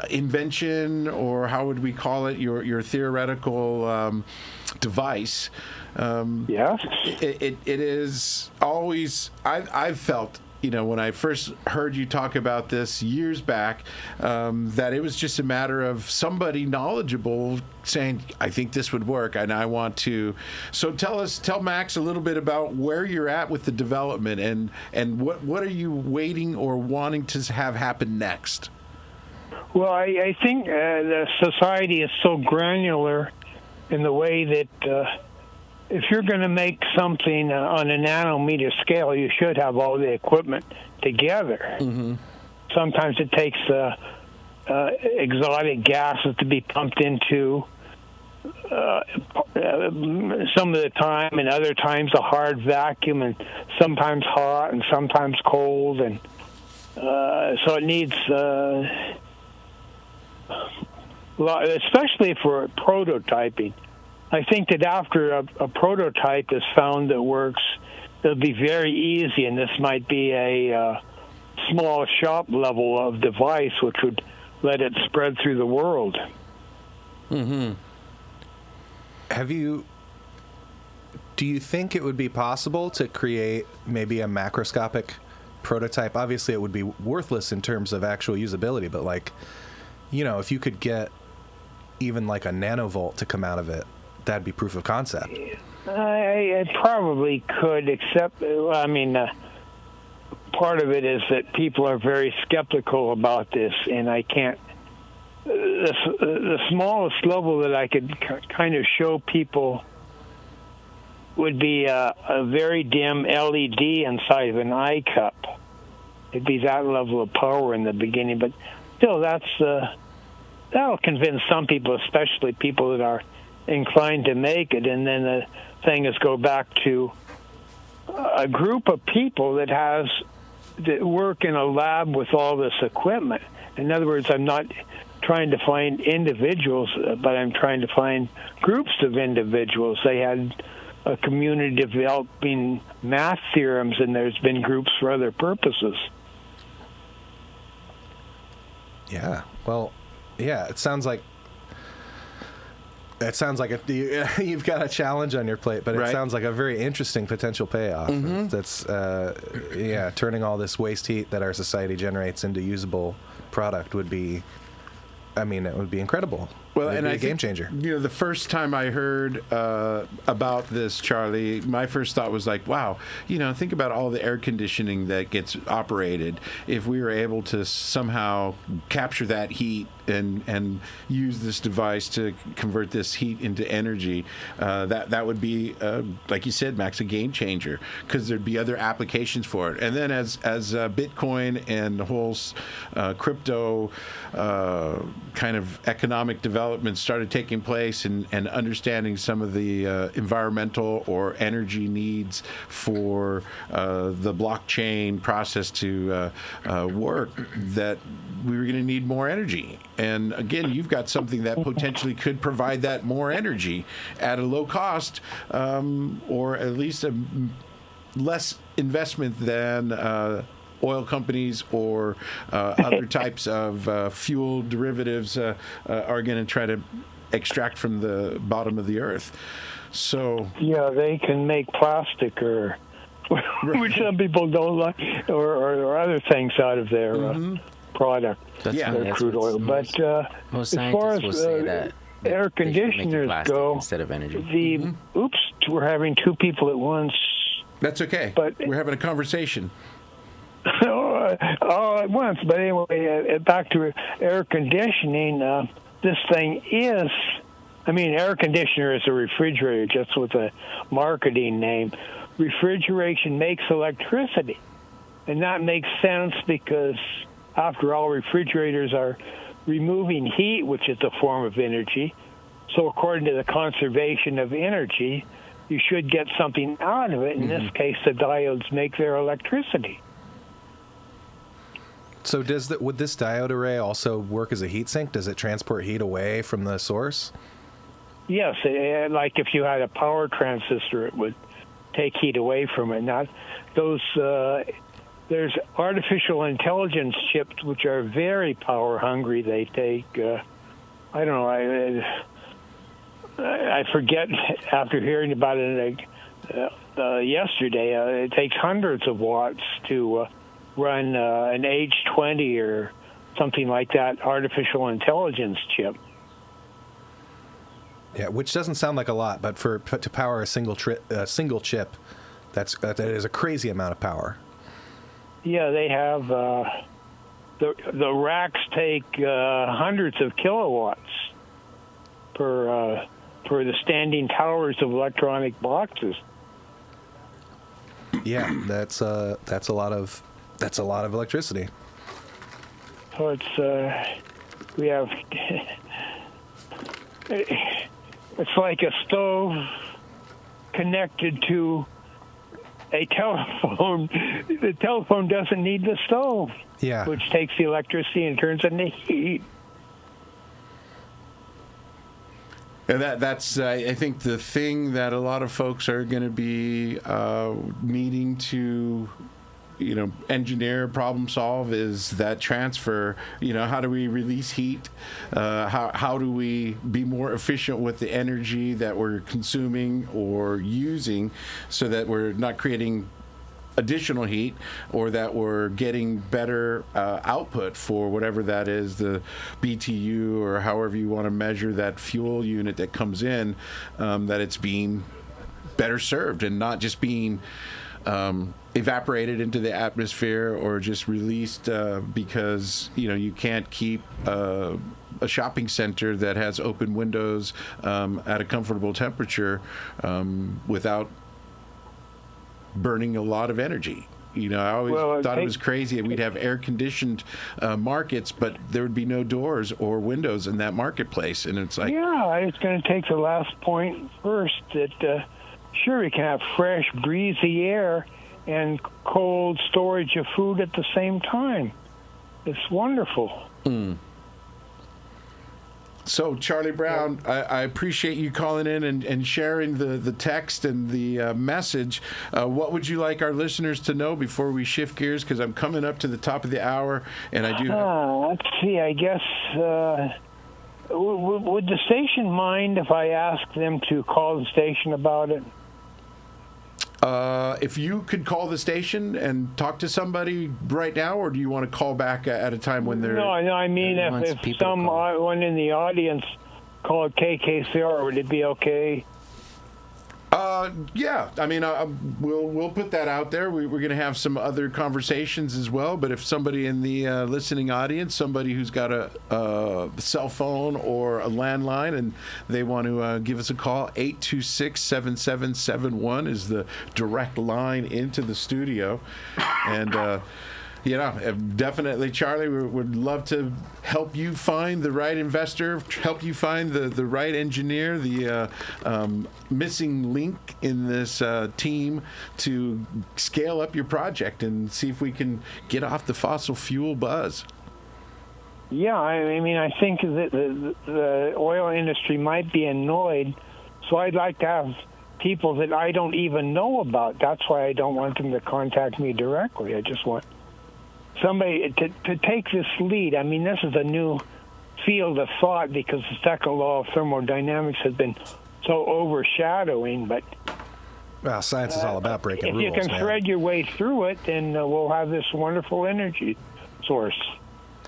invention, or how would we call it, your theoretical device. Yes. It is always, I've felt, when I first heard you talk about this years back, that it was just a matter of somebody knowledgeable saying, I think this would work, and I want to. So tell Max a little bit about where you're at with the development, and what are you waiting or wanting to have happen next? Well, I think the society is so granular in the way that if you're going to make something on a nanometer scale, you should have all the equipment together. Mm-hmm. Sometimes it takes exotic gases to be pumped into some of the time, and other times a hard vacuum, and sometimes hot and sometimes cold, and so it needs, especially for prototyping. I think that after a prototype is found that works, it'll be very easy, and this might be a small shop level of device, which would let it spread through the world. Mm-hmm. Do you think it would be possible to create maybe a macroscopic prototype? Obviously, it would be worthless in terms of actual usability, but like, you know, if you could get even like a nanovolt to come out of it, that'd be proof of concept. I probably could, except, I mean, part of it is that people are very skeptical about this, and I can't. The smallest level that I could kind of show people would be a very dim LED inside of an eye cup. It'd be that level of power in the beginning, but still, that'll convince some people, especially people that are inclined to make it. And then the thing is, go back to a group of people that work in a lab with all this equipment. In other words, I'm not trying to find individuals, but I'm trying to find groups of individuals. They had a community developing math theorems, and there's been groups for other purposes. Yeah. Well, yeah, it sounds like you've got a challenge on your plate, but it sounds like a very interesting potential payoff. Mm-hmm. That's turning all this waste heat that our society generates into usable product would be, I mean, it would be incredible. Well, It'd and be I a game changer. You know, the first time I heard about this, Charlie, my first thought was like, wow, you know, think about all the air conditioning that gets operated. If we were able to somehow capture that heat and use this device to convert this heat into energy, that would be, like you said, Max, a game changer, because there'd be other applications for it. And then as Bitcoin and the whole crypto kind of economic development started taking place, and understanding some of the environmental or energy needs for the blockchain process to work, that we were going to need more energy. And again, you've got something that potentially could provide that more energy at a low cost, or at least a less investment than oil companies or other types of fuel derivatives are going to try to extract from the bottom of the earth. So yeah, they can make plastic or which some people don't like, or other things out of their product, their crude oil. But most as far as will say that air conditioners go, instead of energy. We're having two people at once. That's okay. But we're having a conversation. All at once. But anyway, back to air conditioning. This thing is, I mean, air conditioner is a refrigerator, just with a marketing name. Refrigeration makes electricity. And that makes sense because, after all, refrigerators are removing heat, which is a form of energy. So according to the conservation of energy, you should get something out of it. In this case, the diodes make their electricity. So would this diode array also work as a heat sink? Does it transport heat away from the source? Yes, like if you had a power transistor, it would take heat away from it. Now, there's artificial intelligence chips which are very power hungry. They take, I don't know, I forget after hearing about it yesterday. It takes hundreds of watts to run an H20 or something like that artificial intelligence chip. Yeah, which doesn't sound like a lot, but to power a single chip, that is a crazy amount of power. Yeah, they have the racks take hundreds of kilowatts per the standing towers of electronic boxes. Yeah, that's a lot of electricity. So we have it's like a stove connected to a telephone. The telephone doesn't need the stove, which takes the electricity and turns it into heat. And that's I think the thing that a lot of folks are going to be needing to engineer, problem solve is that transfer. How do we release heat? How do we be more efficient with the energy that we're consuming or using, so that we're not creating additional heat, or that we're getting better output for whatever that is, the BTU or however you want to measure that fuel unit that comes in, that it's being better served and not just being evaporated into the atmosphere or just released because you can't keep a shopping center that has open windows at a comfortable temperature without burning a lot of energy. I always thought it was crazy that we'd have air-conditioned markets, but there would be no doors or windows in that marketplace. And it's like... Yeah, I was going to take the last point first, that sure, we can have fresh, breezy air and cold storage of food at the same time. It's wonderful. So, Charlie Brown, I appreciate you calling in and sharing the text and the message. What would you like our listeners to know before we shift gears? Because I'm coming up to the top of the hour, and I do... let's see, I guess... would the station mind if I asked them to call the station about it? If you could call the station and talk to somebody right now, or do you want to call back at a time when they're... No, I mean, if someone in the audience called KKCR, would it be okay? Yeah, I mean, we'll put that out there. We're going to have some other conversations as well, but if somebody in the listening audience, somebody who's got a cell phone or a landline and they want to give us a call, 826-7771 is the direct line into the studio. And definitely, Charlie, we would love to help you find the right investor, help you find the right engineer, the missing link in this team to scale up your project and see if we can get off the fossil fuel buzz. Yeah, I mean, I think that the oil industry might be annoyed, so I'd like to have people that I don't even know about. That's why I don't want them to contact me directly. I just want somebody to take this lead. I mean, this is a new field of thought because the second law of thermodynamics has been so overshadowing. But science is all about breaking rules. If you can thread your way through it, then we'll have this wonderful energy source.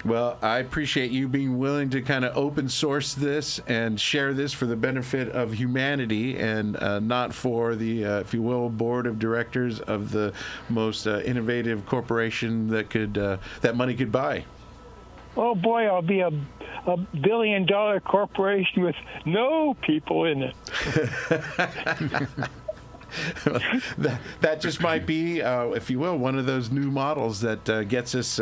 Well, I appreciate you being willing to kind of open source this and share this for the benefit of humanity and not for the, if you will, board of directors of the most innovative corporation that money could buy. Oh, boy, I'll be a billion-dollar corporation with no people in it. That just might be, if you will, one of those new models that gets us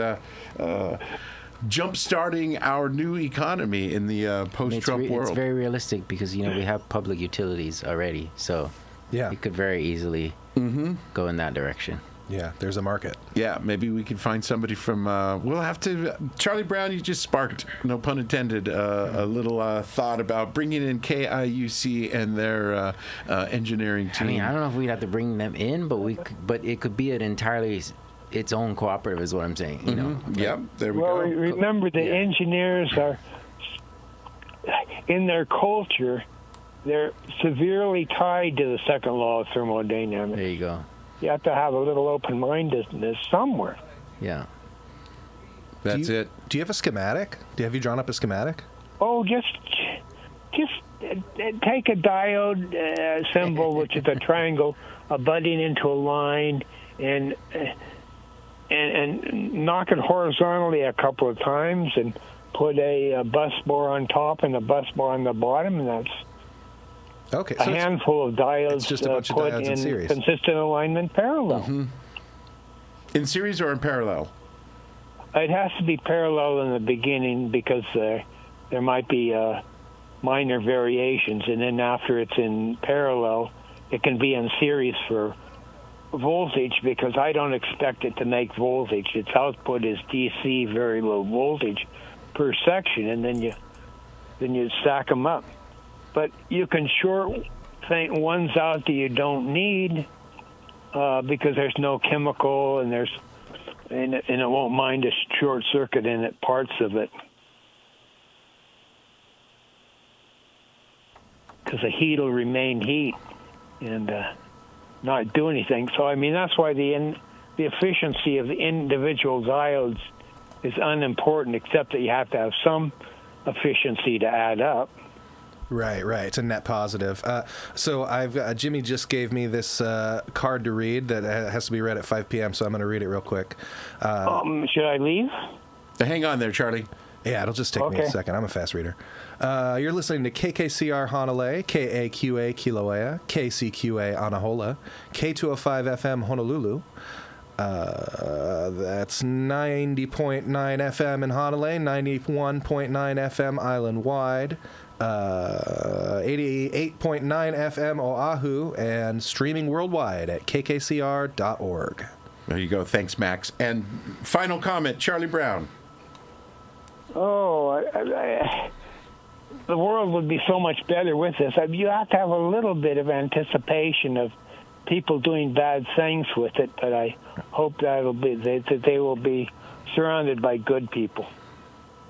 jump-starting our new economy in the post-Trump world. It's very realistic because, we have public utilities already, so it could very easily go in that direction. Yeah, there's a market. Yeah, maybe we could find somebody from, we'll have to, Charlie Brown, you just sparked, no pun intended, a little thought about bringing in KIUC and their engineering team. I mean, I don't know if we'd have to bring them in, but it could be an entirely its own cooperative is what I'm saying. There we go. Well, remember the engineers are, in their culture, they're severely tied to the second law of thermodynamics. There you go. You have to have a little open-mindedness somewhere. Yeah. That's it. Do you have a schematic? Have you drawn up a schematic? Oh, just take a diode symbol, which is a triangle, abutting into a line, and knock it horizontally a couple of times and put a bus bar on top and a bus bar on the bottom, and that's a handful of diodes just a bunch put of diodes in series. Consistent alignment parallel. Mm-hmm. In series or in parallel? It has to be parallel in the beginning because there might be minor variations, and then after it's in parallel, it can be in series for voltage because I don't expect it to make voltage. Its output is DC, very low voltage per section, and then you stack them up. But you can short ones out that you don't need because there's no chemical and there's and it won't mind a short circuit in it, parts of it. Because the heat will remain heat and not do anything. So, I mean, that's why the efficiency of the individual diodes is unimportant, except that you have to have some efficiency to add up. Right. It's a net positive. So Jimmy just gave me this card to read that has to be read at 5 p.m., so I'm going to read it real quick. Should I leave? Hang on there, Charlie. Yeah, it'll just take me a second. I'm a fast reader. You're listening to KKCR Honolulu, KAQA Kilauea, KCQA Anahola, K205 FM Honolulu. That's 90.9 FM in Honolulu, 91.9 FM island-wide, 88.9 FM Oahu, and streaming worldwide at kkcr.org. There you go. Thanks, Max. And final comment, Charlie Brown. The world would be so much better with this. You have to have a little bit of anticipation of people doing bad things with it, but I hope that they will be surrounded by good people.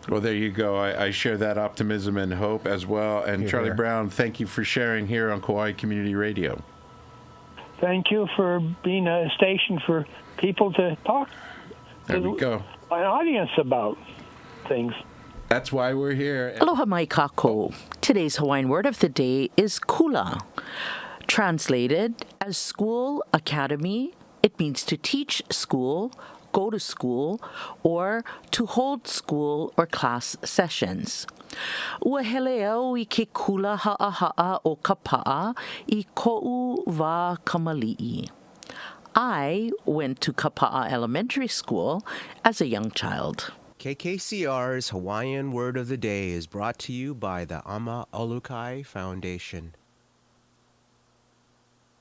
Well, there you go. I share that optimism and hope as well. And Charlie Brown, thank you for sharing here on Kauai Community Radio. Thank you for being a station for people to talk to an audience about things. That's why we're here. Aloha mai kako. Today's Hawaiian word of the day is kula. Translated as school, academy, it means to teach school, go to school, or to hold school or class sessions. Ua hele au I ke kula ha'a o ka pa'a I ko'u wa kamali'i. I went to Kapa'a Elementary School as a young child. KKCR's Hawaiian Word of the Day is brought to you by the Ama Olukai Foundation.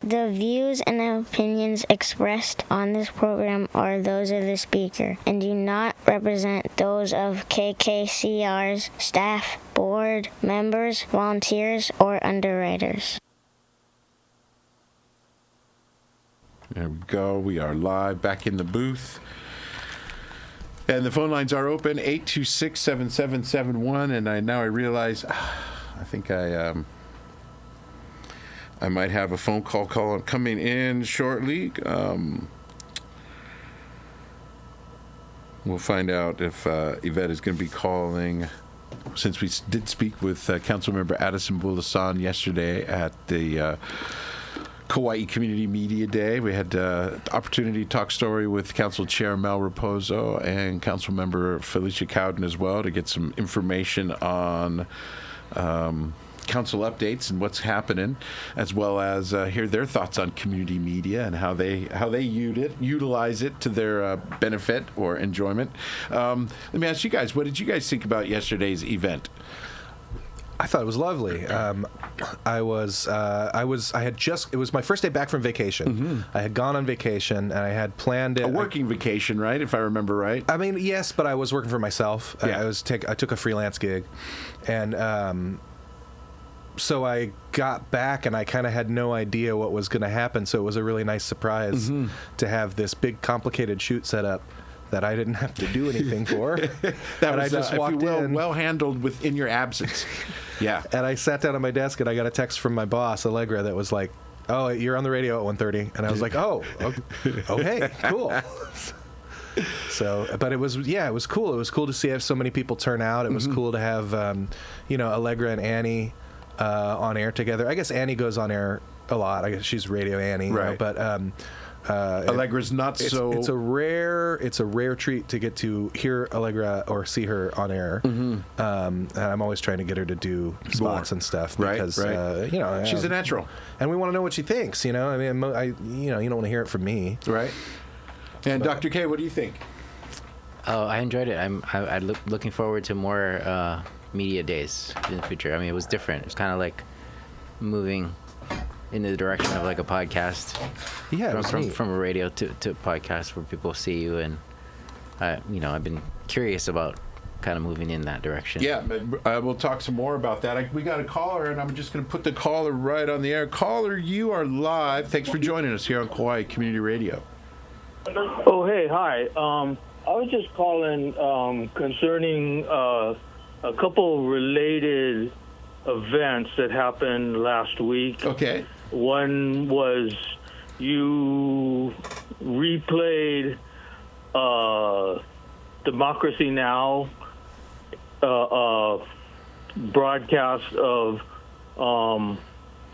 The views and opinions expressed on this program are those of the speaker and do not represent those of KKCR's staff, board, members, volunteers, or underwriters. There we go. We are live back in the booth. And the phone lines are open, 826-7771. And I realize, I think I might have a phone call coming in shortly. We'll find out if Yvette is going to be calling. Since we did speak with Councilmember Addison Bulasan yesterday at the Kauai Community Media Day, we had the opportunity to talk story with Council Chair Mel Raposo and Councilmember Felicia Cowden as well to get some information on council updates and what's happening, as well as hear their thoughts on community media and how they utilize it to their benefit or enjoyment. Let me ask you guys, what did you guys think about yesterday's event? I thought it was lovely. It was my first day back from vacation. Mm-hmm. I had gone on vacation and I had planned it. A working vacation, right? If I remember right. I mean, yes, but I was working for myself. Yeah. I took a freelance gig, and so I got back and I kind of had no idea what was going to happen. So it was a really nice surprise to have this big, complicated shoot set up that I didn't have to do anything for. That was, I just walked in. Well handled within your absence. Yeah. And I sat down at my desk and I got a text from my boss, Allegra, that was like, "Oh, you're on the radio at 1:30." And I was like, "Oh, okay, cool." So, but it was cool. It was cool to see so many people turn out. It was cool to have, Allegra and Annie on air together. I guess Annie goes on air a lot. I guess she's Radio Annie, right? But Allegra's not so. It's a rare treat to get to hear Allegra or see her on air. And I'm always trying to get her to do spots and stuff because she's a natural, and we want to know what she thinks. I mean, you don't want to hear it from me, right? And Dr. K, what do you think? Oh, I enjoyed it. I'm looking forward to more media days in the future. I mean, it was different. It was kind of like moving in the direction of like a podcast. Yeah, from a radio to podcast where people see you, and I've been curious about kind of moving in that direction. Yeah, we'll talk some more about that. We got a caller, and I'm just going to put the caller right on the air. Caller, you are live. Thanks for joining us here on Kauai Community Radio. Oh, hey, hi. I was just calling concerning a couple related events that happened last week. Okay. One was you replayed Democracy Now! Broadcast of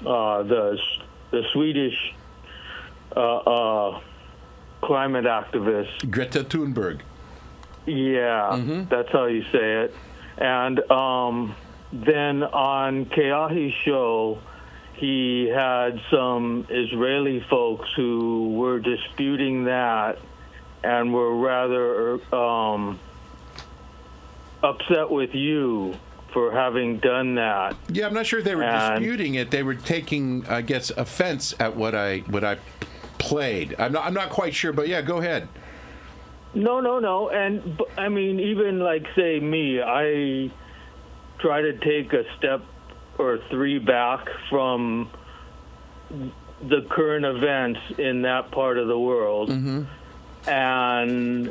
the Swedish climate activist Greta Thunberg. Yeah, that's how you say it. And then on Keahi's show, he had some Israeli folks who were disputing that and were rather upset with you for having done that. Yeah, I'm not sure they were disputing it. They were taking, I guess, offense at what I played. I'm not quite sure, but yeah, go ahead. No. And I mean, even like, say, me, I try to take a step or three back from the current events in that part of the world. And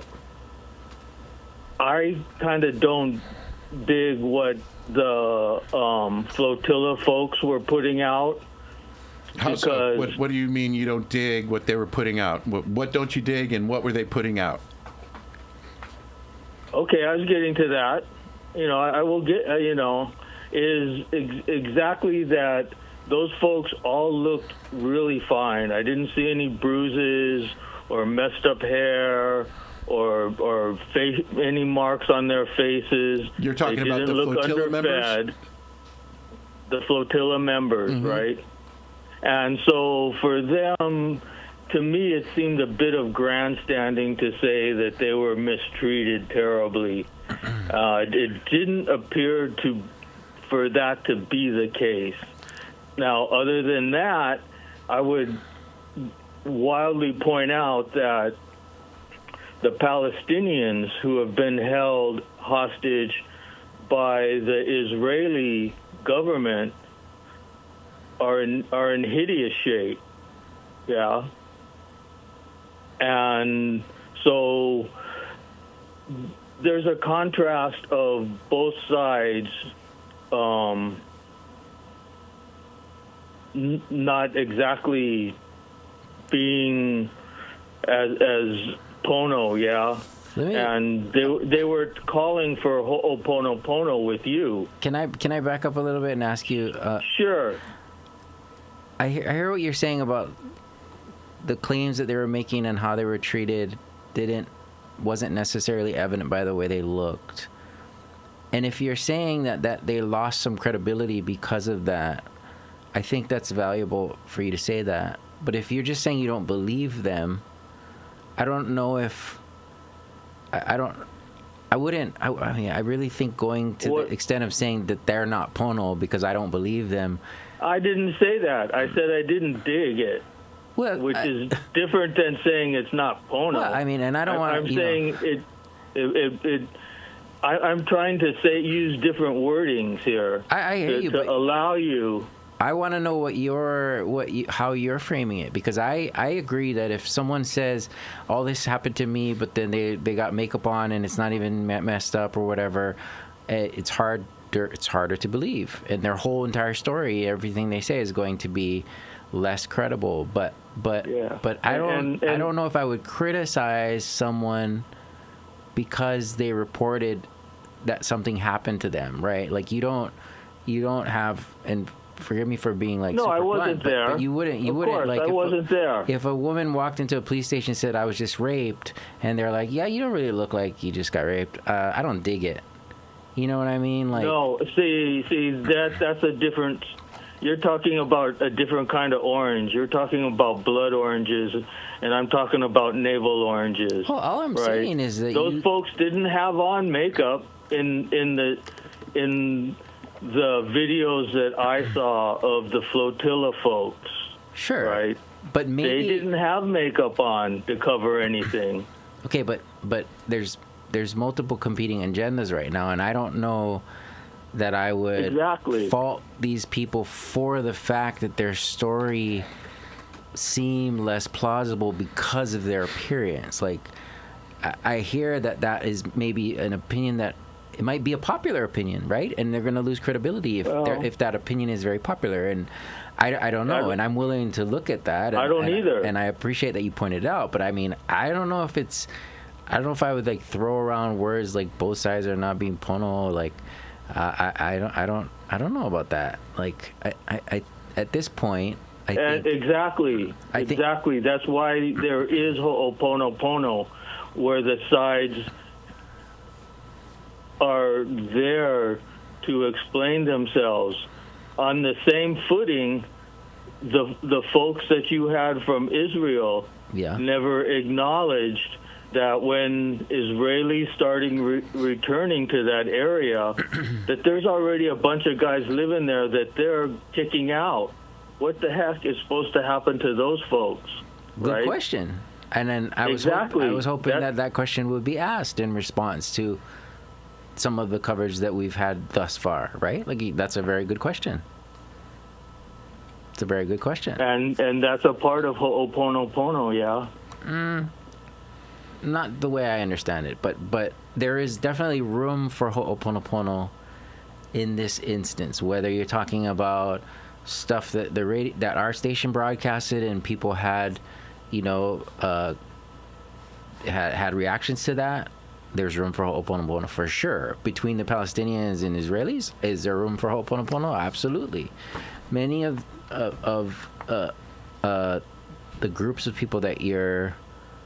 I kind of don't dig what the flotilla folks were putting out. How so? What do you mean you don't dig what they were putting out? What don't you dig, and what were they putting out? Okay, I was getting to that. I will get, is exactly that those folks all looked really fine. I didn't see any bruises or messed up hair or any marks on their faces. You're talking about the flotilla members? The flotilla members, right? And so for them, to me, it seemed a bit of grandstanding to say that they were mistreated terribly. It didn't appear for that to be the case. Now, other than that, I would wildly point out that the Palestinians who have been held hostage by the Israeli government are in hideous shape. Yeah. And so there's a contrast of both sides not exactly being as Pono, yeah. And they were calling for Ho'oponopono with you. Can I back up a little bit and ask you? Sure. I hear what you're saying about the claims that they were making and how they were treated wasn't necessarily evident by the way they looked. And if you're saying that they lost some credibility because of that, I think that's valuable for you to say that. But if you're just saying you don't believe them, I don't know if I really think going to the extent of saying that they're not Pono because I don't believe them. I didn't say that. I said I didn't dig it. Well, which is different than saying it's not Pono. Well, I mean, and I don't want. I'm saying it. I'm trying to use different wordings here. I hear you, to allow you. I want to know how you're framing it, because I agree that if someone says all this happened to me, but then they got makeup on and it's not even messed up or whatever, it's harder to believe, and their whole entire story, everything they say is going to be less credible. But I don't know if I would criticize someone because they reported that something happened to them, right? Like you don't have, and forgive me for being like, no, super I wasn't blunt, there. But you wouldn't like. I wasn't there. If a woman walked into a police station and said I was just raped, and they're like, yeah, you don't really look like you just got raped. I don't dig it. You know what I mean? Like, no, see, that's a different. You're talking about a different kind of orange. You're talking about blood oranges, and I'm talking about navel oranges. Well, all I'm saying is that those folks didn't have on makeup in the videos that I saw of the flotilla folks. Sure. Right? But maybe they didn't have makeup on to cover anything. Okay, but there's multiple competing agendas right now, and I don't know that I would fault these people for the fact that their story seem less plausible because of their appearance. Like, I hear that is maybe an opinion that it might be a popular opinion, right? And they're going to lose credibility if that opinion is very popular. And I don't know, and I'm willing to look at that. I don't either. And I appreciate that you pointed it out, but I mean, I don't know if I would like throw around words like both sides are not being pono. Like, I don't know about that. Like, I at this point, I think exactly. That's why there is ho'oponopono, where the sides are there to explain themselves on the same footing. The folks that you had from Israel never acknowledged that when Israelis starting returning to that area, that there's already a bunch of guys living there that they're kicking out. What the heck is supposed to happen to those folks? Good question. And then I was hoping that question would be asked in response to some of the coverage that we've had thus far, right? Like, that's a very good question. It's a very good question. And that's a part of ho'oponopono, yeah? Not the way I understand it, but there is definitely room for ho'oponopono in this instance, whether you're talking about stuff that that our station broadcasted and people had, had reactions to that. There's room for ho'oponopono for sure. Between the Palestinians and Israelis, is there room for ho'oponopono? Absolutely. Many of the groups of people that you're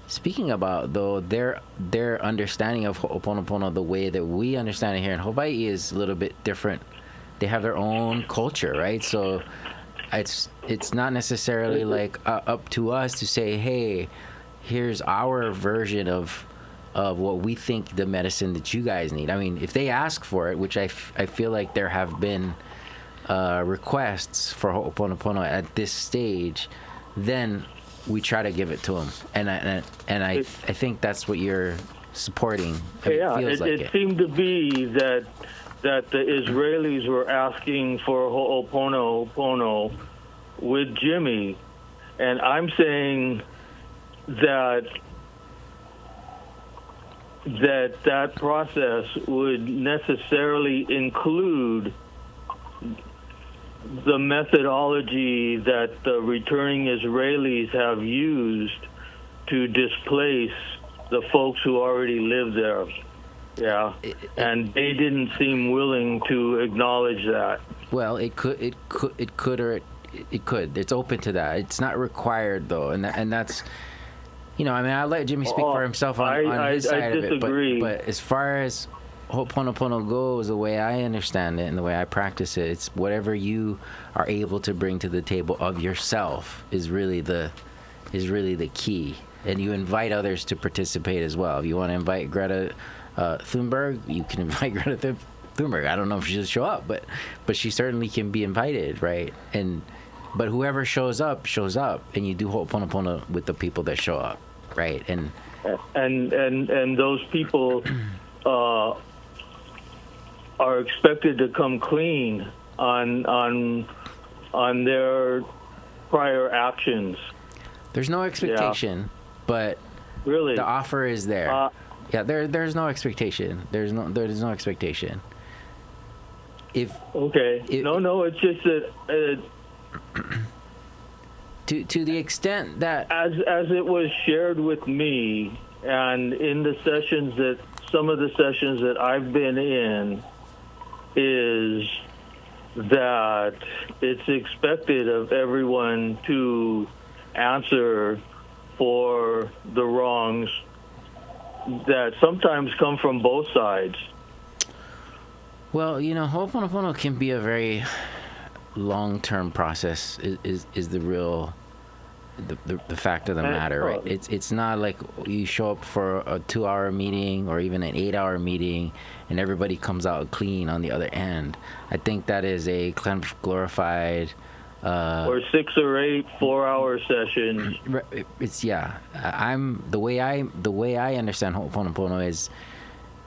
speaking about, though, their understanding of ho'oponopono, the way that we understand it here in Hawaii, is a little bit different. They have their own culture, right? So it's not necessarily like up to us to say, hey, here's our version of what we think the medicine that you guys need. I mean, if they ask for it, which I feel like there have been requests for ho'oponopono at this stage, then we try to give it to them. And I think that's what you're supporting. It seemed to be that the Israelis were asking for ho'oponopono with Jimmy, and I'm saying that process would necessarily include the methodology that the returning Israelis have used to displace the folks who already live there. Yeah, and they didn't seem willing to acknowledge that. Well, it could. It's open to that. It's not required though, and that's, I'll let Jimmy speak for himself on his side of it. But as far as ho'oponopono goes, the way I understand it and the way I practice it, it's whatever you are able to bring to the table of yourself is really the key, and you invite others to participate as well. If you want to invite Greta Thunberg, you can invite Greta Thunberg. I don't know if she'll show up, but she certainly can be invited, right? But whoever shows up, and you do ho'oponopono with the people that show up, right? And those people are expected to come clean on their prior actions. There's no expectation, but really the offer is there. There's no expectation. There's no expectation. It's just that to the extent that as it was shared with me, and in the some of the sessions that I've been in, is that it's expected of everyone to answer for the wrongs that sometimes come from both sides. Well, ho'oponopono can be a very long-term process. Is the real the fact of the matter, right? It's not like you show up for a 2-hour meeting or even an 8-hour meeting and everybody comes out clean on the other end. I think that is a kind of glorified or 6 or 8 4-hour sessions. It's the way I understand ho'oponopono is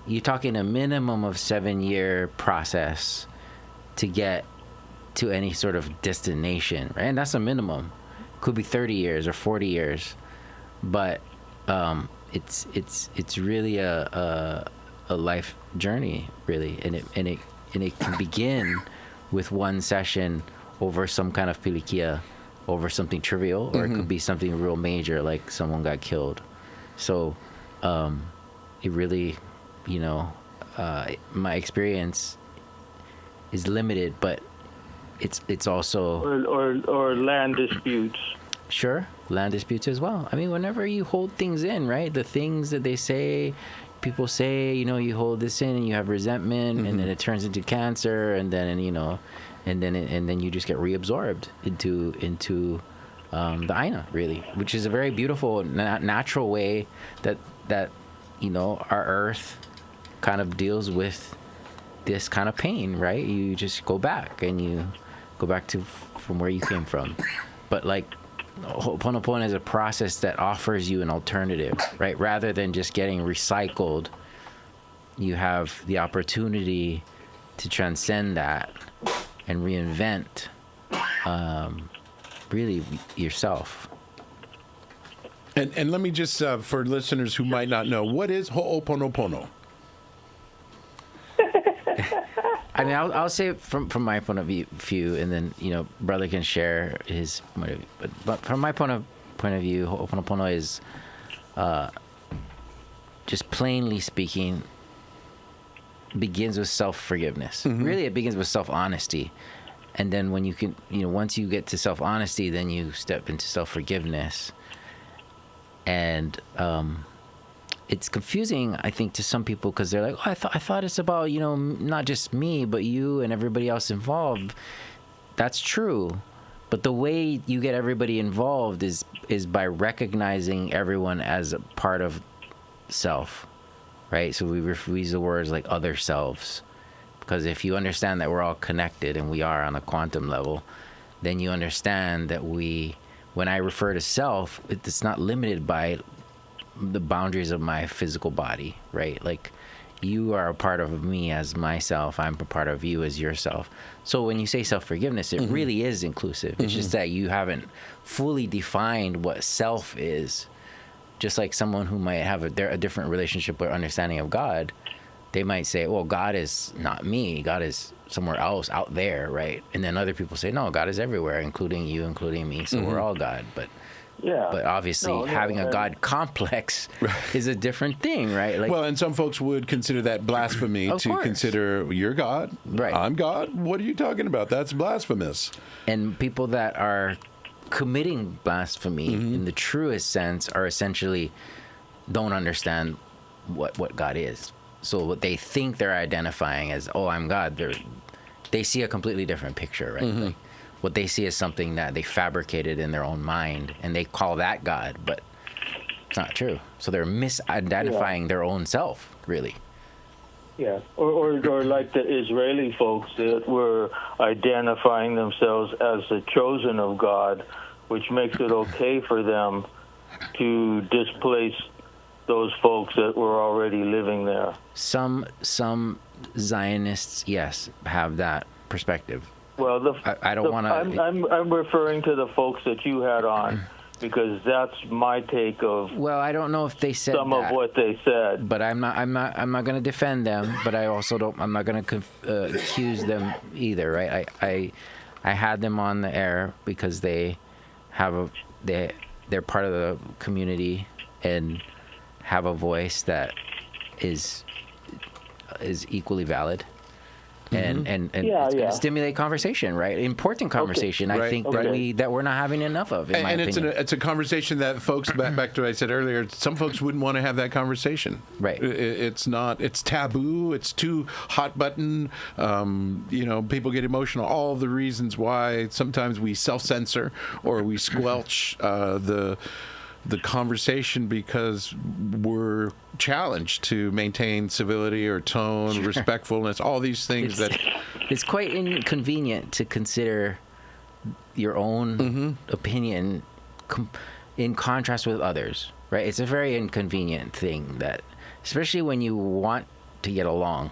you're talking a minimum of 7-year process to get to any sort of destination, right? And that's a minimum. could be 30 years or 40 years, but it's really a life journey, really, and it can begin with one session over some kind of pilikia, over something trivial, or it could be something real major, like someone got killed. So it really, my experience is limited, but it's also or land disputes. Sure, land disputes as well. I mean, whenever you hold things in, right? The things that they say, people say, you hold this in and you have resentment, and then it turns into cancer, and then and then you just get reabsorbed into the aina, really, which is a very beautiful natural way that our earth kind of deals with this kind of pain, right? You just go back and you go back to from where you came from, but like Ho'oponopono is a process that offers you an alternative, right? Rather than just getting recycled, you have the opportunity to transcend that and reinvent really yourself. And let me just, for listeners who might not know, what is Ho'oponopono? I mean, I'll say from my point of view, and then brother can share his point of view. But from my point of view, Ho'oponopono is just plainly speaking, begins with self-forgiveness. Really, it begins with self-honesty, and then when you can, once you get to self-honesty, then you step into self-forgiveness, and it's confusing, I think, to some people, because they're like, I thought it's about, not just me, but you and everybody else involved. That's true. But the way you get everybody involved is by recognizing everyone as a part of self, right? So we use the words like other selves, because if you understand that we're all connected, and we are on a quantum level, then you understand that when I refer to self, it's not limited by the boundaries of my physical body, right? Like, you are a part of me as myself, I'm a part of you as yourself. So when you say self-forgiveness, it really is inclusive. It's just that you haven't fully defined what self is. Just like someone who might have a different relationship or understanding of God, they might say, well, God is not me, God is somewhere else out there, right? And then other people say, no, God is everywhere, including you, including me, so we're all God. But obviously, having a God complex is a different thing, right? Like, well, and some folks would consider that blasphemy to consider you're God, right? I'm God. What are you talking about? That's blasphemous. And people that are committing blasphemy in the truest sense are essentially don't understand what God is. So what they think they're identifying as, oh, I'm God, they see a completely different picture, right? Like, what they see is something that they fabricated in their own mind, and they call that God, but it's not true. So they're misidentifying their own self, really. Yeah, or like the Israeli folks that were identifying themselves as the chosen of God, which makes it okay for them to displace those folks that were already living there. Some Zionists, yes, have that perspective. Well, I don't want to. I'm referring to the folks that you had on, because that's my take of. Well, I don't know if they said some of what they said, but I'm not going to defend them. But I also don't. I'm not going to accuse them either, right? I had them on the air because they're part of the community and have a voice that is equally valid. And it's going to stimulate conversation, right? Important conversation. I think that we're not having enough of. In my opinion. It's a conversation that folks back to what I said earlier. Some folks wouldn't want to have that conversation. Right. It's not. It's taboo. It's too hot button. People get emotional. All the reasons why sometimes we self-censor or we squelch the conversation because we're challenged to maintain civility or tone, respectfulness, all these things it's quite inconvenient to consider your own opinion in contrast with others, right? It's a very inconvenient thing, that especially when you want to get along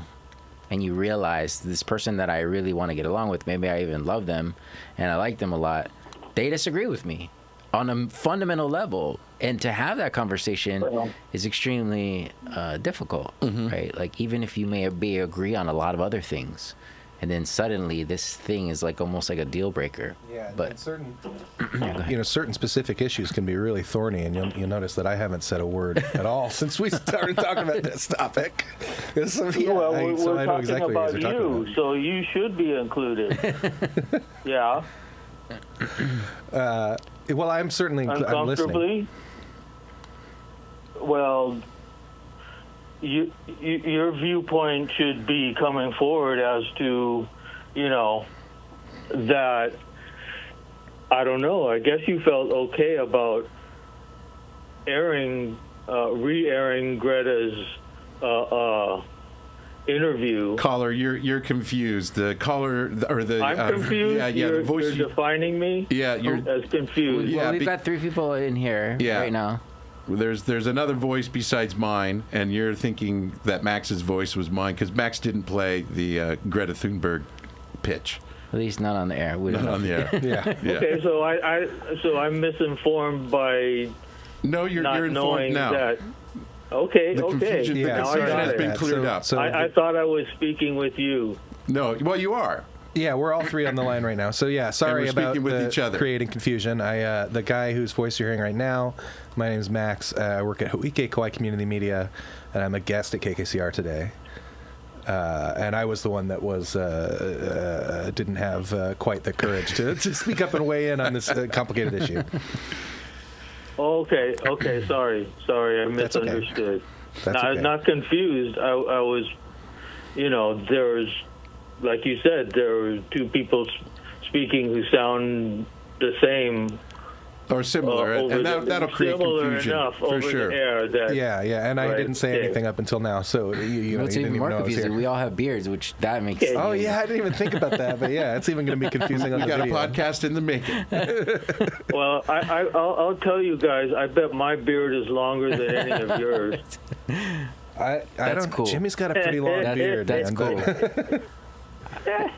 and you realize this person that I really want to get along with, maybe I even love them and I like them a lot, they disagree with me. on a fundamental level, and to have that conversation is extremely difficult, right? Like, even if you may agree on a lot of other things, and then suddenly this thing is like almost like a deal breaker. Yeah, but certain, certain specific issues can be really thorny, and you'll notice that I haven't said a word at all since we started talking about this topic. So, we're talking exactly about you, so you should be included. Yeah. Well, I'm certainly I'm listening. Well, your viewpoint should be coming forward as to, that, I don't know, I guess you felt okay about re-airing Greta's interview. Caller, you're confused. The caller or the I'm confused. the voice you're defining me. Yeah, you're as confused. Well, we've got 3 people in here right now. There's another voice besides mine, and you're thinking that Max's voice was mine because Max didn't play the Greta Thunberg pitch. At least not on the air. Not on the air. Yeah. Okay, so I'm misinformed by you're not informed knowing now. that. Okay. The confusion has been cleared up. So I thought I was speaking with you. No, well, you are. Yeah, we're all 3 on the line right now. So yeah, sorry about each other. Creating confusion. The guy whose voice you're hearing right now, my name's Max. I work at Hōʻike Kaua Community Media, and I'm a guest at KKCR today. And I was the one that didn't have quite the courage to speak up and weigh in on this complicated issue. Okay. Sorry, I misunderstood. That's okay. I was not confused. I was, there's, like you said, there were 2 people speaking who sound the same. Or similar, and that'll create confusion for sure. And I didn't say anything up until now, so it's even more confusing. We all have beards, which that makes. Oh yeah, I didn't even think about that, but yeah, it's even going to be confusing on the video. We got a podcast in the making. Well, I'll tell you guys, I bet my beard is longer than any of yours. I don't. Cool. Jimmy's got a pretty long beard. That's cool.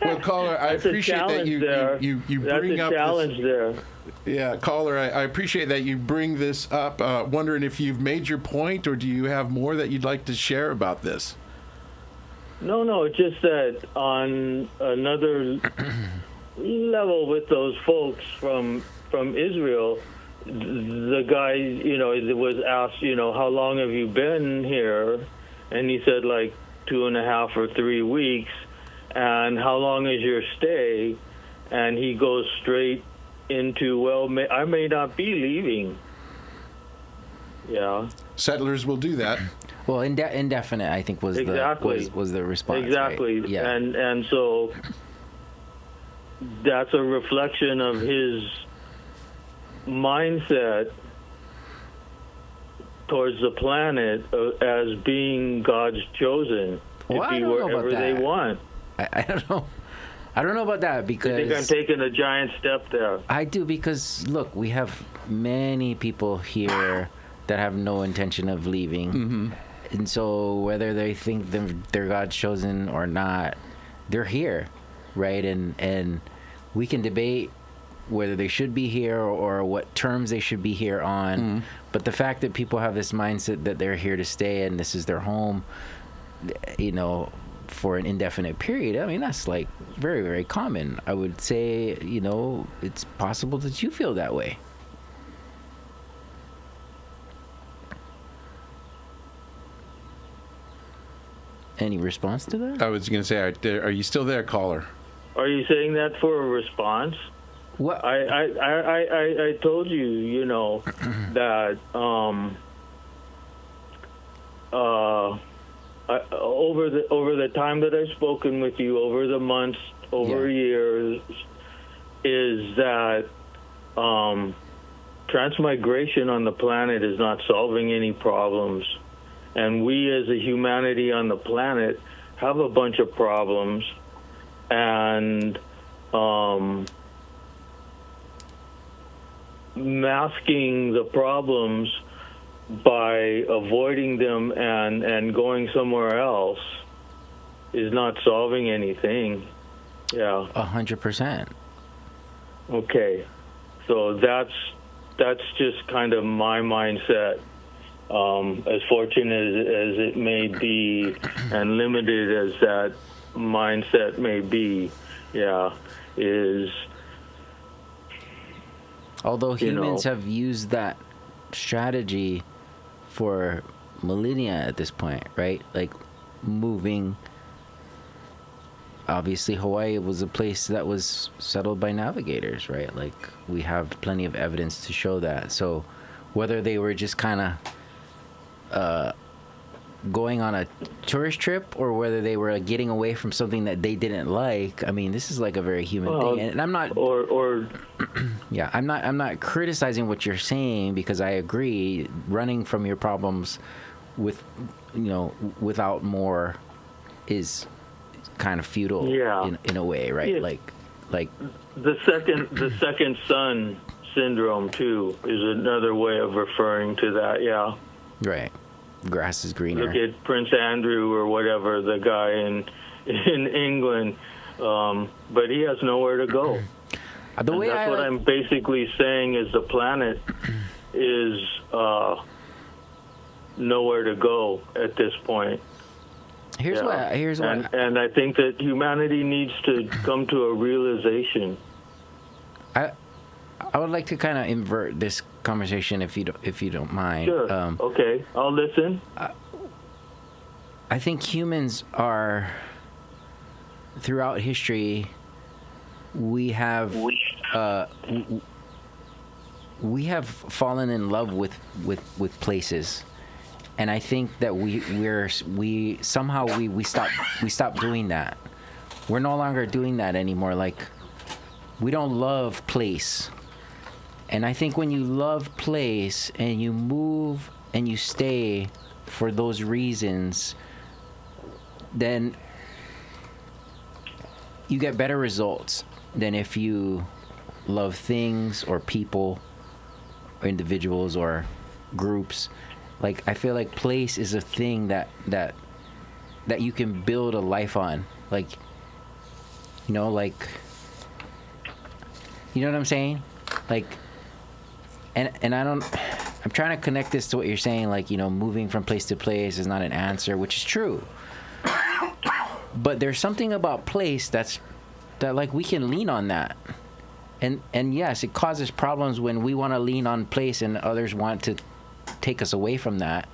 Well, caller, I appreciate that you bring up. That's a challenge there. Yeah, caller, I appreciate that you bring this up. Wondering if you've made your point, or do you have more that you'd like to share about this? No, just that on another level with those folks from Israel, the guy, was asked, how long have you been here? And he said like 2.5 or 3 weeks. And how long is your stay? And he goes straight into, I may not be leaving. Yeah. Settlers will do that. Well, indefinite, I think, was the response. Exactly. Right? Yeah. And so that's a reflection of his mindset towards the planet as being God's chosen to be wherever they want. I don't know. I don't know about that because... I think I'm taking a giant step there. I do because, look, we have many people here that have no intention of leaving. Mm-hmm. And so whether they think they're God's chosen or not, they're here, right? And we can debate whether they should be here or what terms they should be here on. Mm-hmm. But the fact that people have this mindset that they're here to stay and this is their home, for an indefinite period, I mean, that's like very, very common. I would say, it's possible that you feel that way. Any response to that? I was going to say, are you still there, caller? Are you saying that for a response? What? I told you, that over the time that I've spoken with you, over the months, years, is that transmigration on the planet is not solving any problems. And we as a humanity on the planet have a bunch of problems. And masking the problems by avoiding them and going somewhere else is not solving anything. Yeah. 100%. Okay. So that's that's just kind of my mindset. As fortunate as it may be, and limited as that mindset may be, is. Although humans have used that strategy for millennia at this point, right? Like moving. Obviously, Hawaii was a place that was settled by navigators, right? Like we have plenty of evidence to show that. So whether they were just kind of going on a tourist trip or whether they were getting away from something that they didn't like, I mean, this is like a very human thing. And I'm not yeah, I'm not criticizing what you're saying, because I agree running from your problems with without more is kind of futile in a way, right? Yeah. Like the second son syndrome too is another way of referring to that. Yeah. Right. Grass is greener. Look at Prince Andrew or whatever, the guy in England, but he has nowhere to go. The way that's what I'm basically saying is the planet is nowhere to go at this point. Here's what. And I think that humanity needs to come to a realization. I would like to kind of invert this conversation if you don't mind. Sure. Okay, I'll listen. I think humans are, throughout history, we have fallen in love with places, and I think that we stopped doing that. We're no longer doing that anymore. Like, we don't love place. And I think when you love place and you move and you stay for those reasons, then you get better results than if you love things or people or individuals or groups. Like, I feel like place is a thing that you can build a life on. Like, you know what I'm saying? Like, and I'm trying to connect this to what you're saying, like, moving from place to place is not an answer, which is true. But there's something about place that like we can lean on that. And yes, it causes problems when we want to lean on place and others want to take us away from that.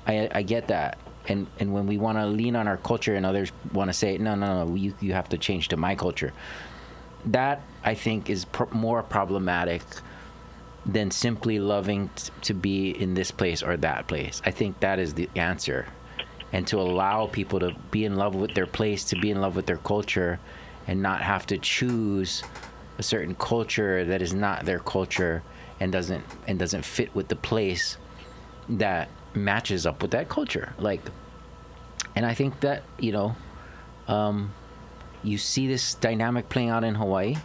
I get that. And when we want to lean on our culture and others want to say, no, you have to change to my culture. That, I think, is more problematic than simply loving to be in this place or that place. I think that is the answer. And to allow people to be in love with their place, to be in love with their culture, and not have to choose a certain culture that is not their culture and doesn't fit with the place that matches up with that culture. Like, and I think that, you see this dynamic playing out in Hawaii.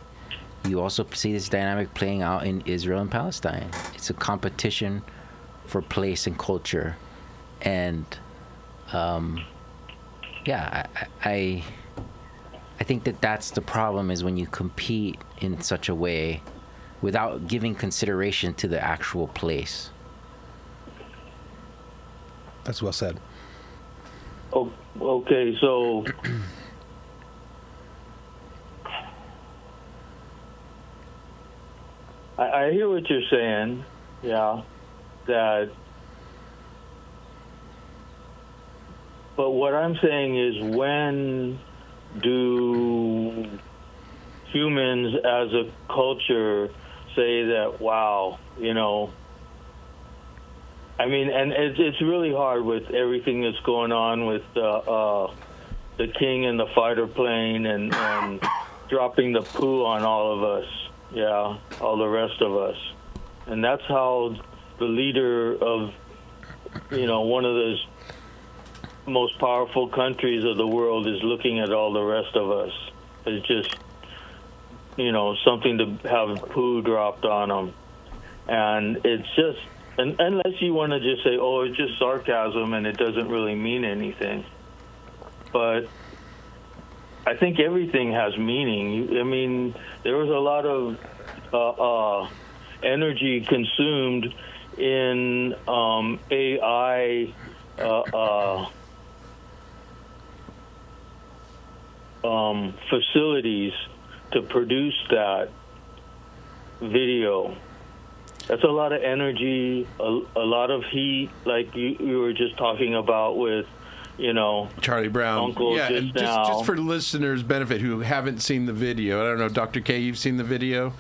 You also see this dynamic playing out in Israel and Palestine. It's a competition for place and culture. And, I think that's the problem, is when you compete in such a way without giving consideration to the actual place. That's well said. Oh, okay, so I hear what you're saying, but what I'm saying is, when do humans as a culture say that, wow, I mean, and it's really hard with everything that's going on with the king and the fighter plane and dropping the poo on all of us, all the rest of us. And that's how the leader of, one of those most powerful countries of the world is looking at all the rest of us. It's just, something to have poo dropped on them. And it's just, unless you want to just say, oh, it's just sarcasm and it doesn't really mean anything. But I think everything has meaning. I mean, there was a lot of energy consumed in AI facilities to produce that video. That's a lot of energy, a lot of heat, like you were just talking about with, Charlie Brown. Uncle yeah, just and now. just for listeners' benefit who haven't seen the video, I don't know, Dr. K, you've seen the video?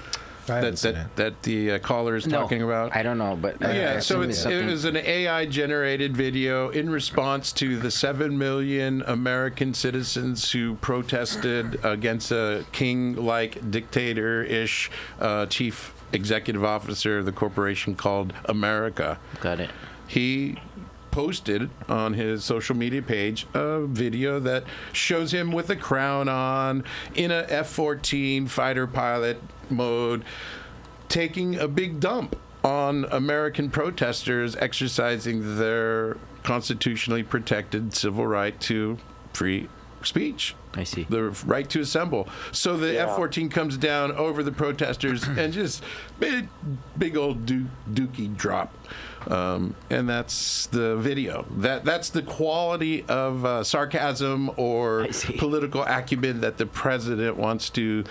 That the caller is talking about? I don't know, but so it was an AI-generated video in response to the 7 million American citizens who protested against a king-like dictator-ish chief executive officer of the corporation called America. Got it. He posted on his social media page a video that shows him with a crown on in a F-14 fighter pilot mode taking a big dump on American protesters exercising their constitutionally protected civil right to free speech. I see. The right to assemble. So the F-14 comes down over the protesters and just big old dookie drop. And that's the video. That's the quality of sarcasm or political acumen that the president wants to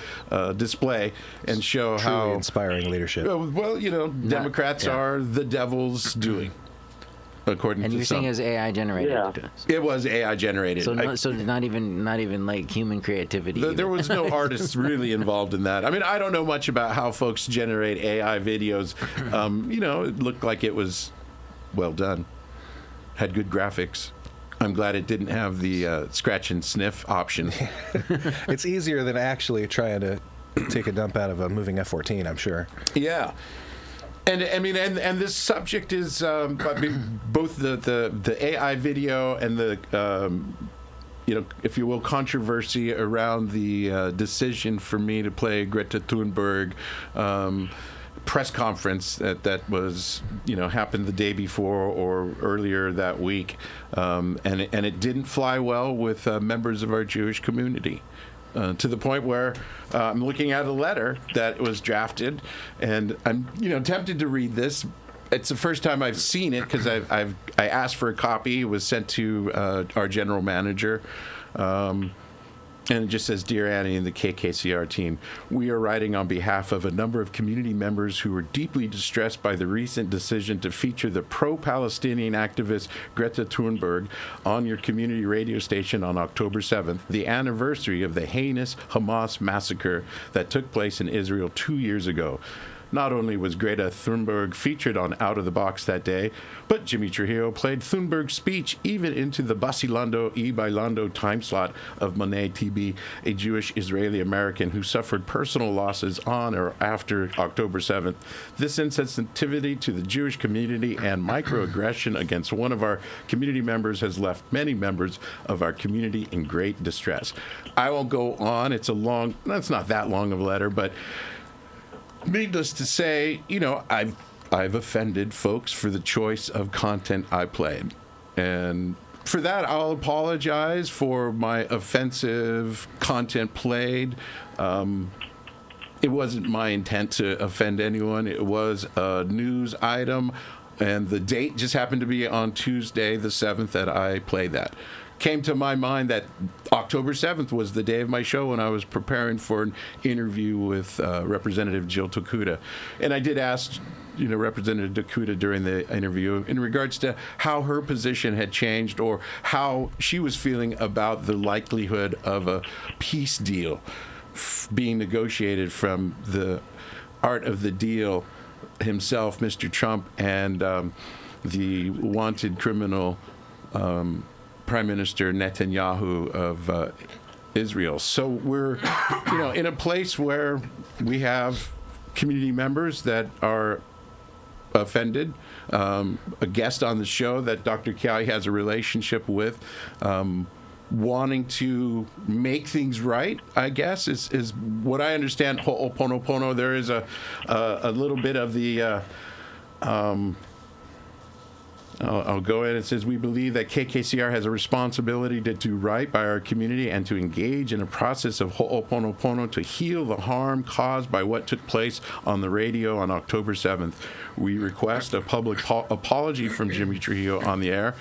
display and show Truly how inspiring leadership. Well, Democrats are the devil's doing. According and to you're saying it was AI generated. Yeah. It was AI generated. So not even like human creativity. There was no artists really involved in that. I mean, I don't know much about how folks generate AI videos. It looked like it was well done. Had good graphics. I'm glad it didn't have the scratch and sniff option. It's easier than actually trying to take a dump out of a moving F-14, I'm sure. Yeah. And I mean, and this subject is both the AI video and the if you will, controversy around the decision for me to play Greta Thunberg press conference that was happened the day before or earlier that week, and it didn't fly well with members of our Jewish community. To the point where I'm looking at a letter that was drafted, and I'm tempted to read this. It's the first time I've seen it because I asked for a copy. It was sent to our general manager. And it just says, "Dear Annie and the KKCR team, we are writing on behalf of a number of community members who were deeply distressed by the recent decision to feature the pro-Palestinian activist Greta Thunberg on your community radio station on October 7th, the anniversary of the heinous Hamas massacre that took place in Israel 2 years ago. Not only was Greta Thunberg featured on Out of the Box that day, but Jimmy Trujillo played Thunberg's speech even into the Basilando y Bailando time slot of Monet TB, a Jewish Israeli-American who suffered personal losses on or after October 7th. This insensitivity to the Jewish community and microaggression against one of our community members has left many members of our community in great distress." I won't go on. It's not that long of a letter, but needless to say, I've offended folks for the choice of content I played. And for that, I'll apologize for my offensive content played. It wasn't my intent to offend anyone. It was a news item, and the date just happened to be on Tuesday, the 7th, that I played that. Came to my mind that October 7th was the day of my show when I was preparing for an interview with Representative Jill Tokuda. And I did ask Representative Tokuda during the interview in regards to how her position had changed or how she was feeling about the likelihood of a peace deal being negotiated from the art of the deal himself, Mr. Trump, and the wanted criminal Prime Minister Netanyahu of Israel. So we're, in a place where we have community members that are offended. A guest on the show that Dr. Kai has a relationship with, wanting to make things right, I guess, is what I understand. Ho'oponopono. There is a little bit of the I'll go in. It says, we believe that KKCR has a responsibility to do right by our community and to engage in a process of ho'oponopono to heal the harm caused by what took place on the radio on October 7th. We request a public apology from Jimmy Trujillo on the air.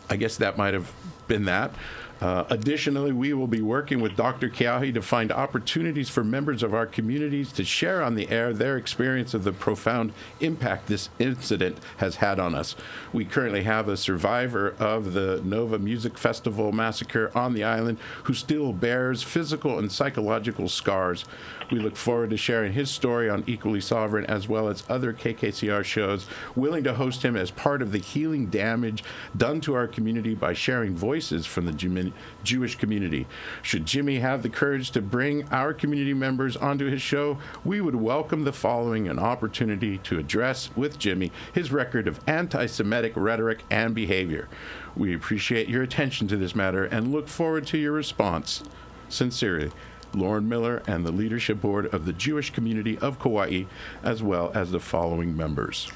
I guess that might have been that. Additionally, we will be working with Dr. Keahi to find opportunities for members of our communities to share on the air their experience of the profound impact this incident has had on us. We currently have a survivor of the Nova Music Festival massacre on the island who still bears physical and psychological scars. We look forward to sharing his story on Equally Sovereign as well as other KKCR shows, willing to host him as part of the healing damage done to our community by sharing voices from the Jewish community. Should Jimmy have the courage to bring our community members onto his show, we would welcome the following an opportunity to address with Jimmy his record of anti-Semitic rhetoric and behavior. We appreciate your attention to this matter and look forward to your response. Sincerely, Lauren Miller and the Leadership Board of the Jewish Community of Kauai, as well as the following members.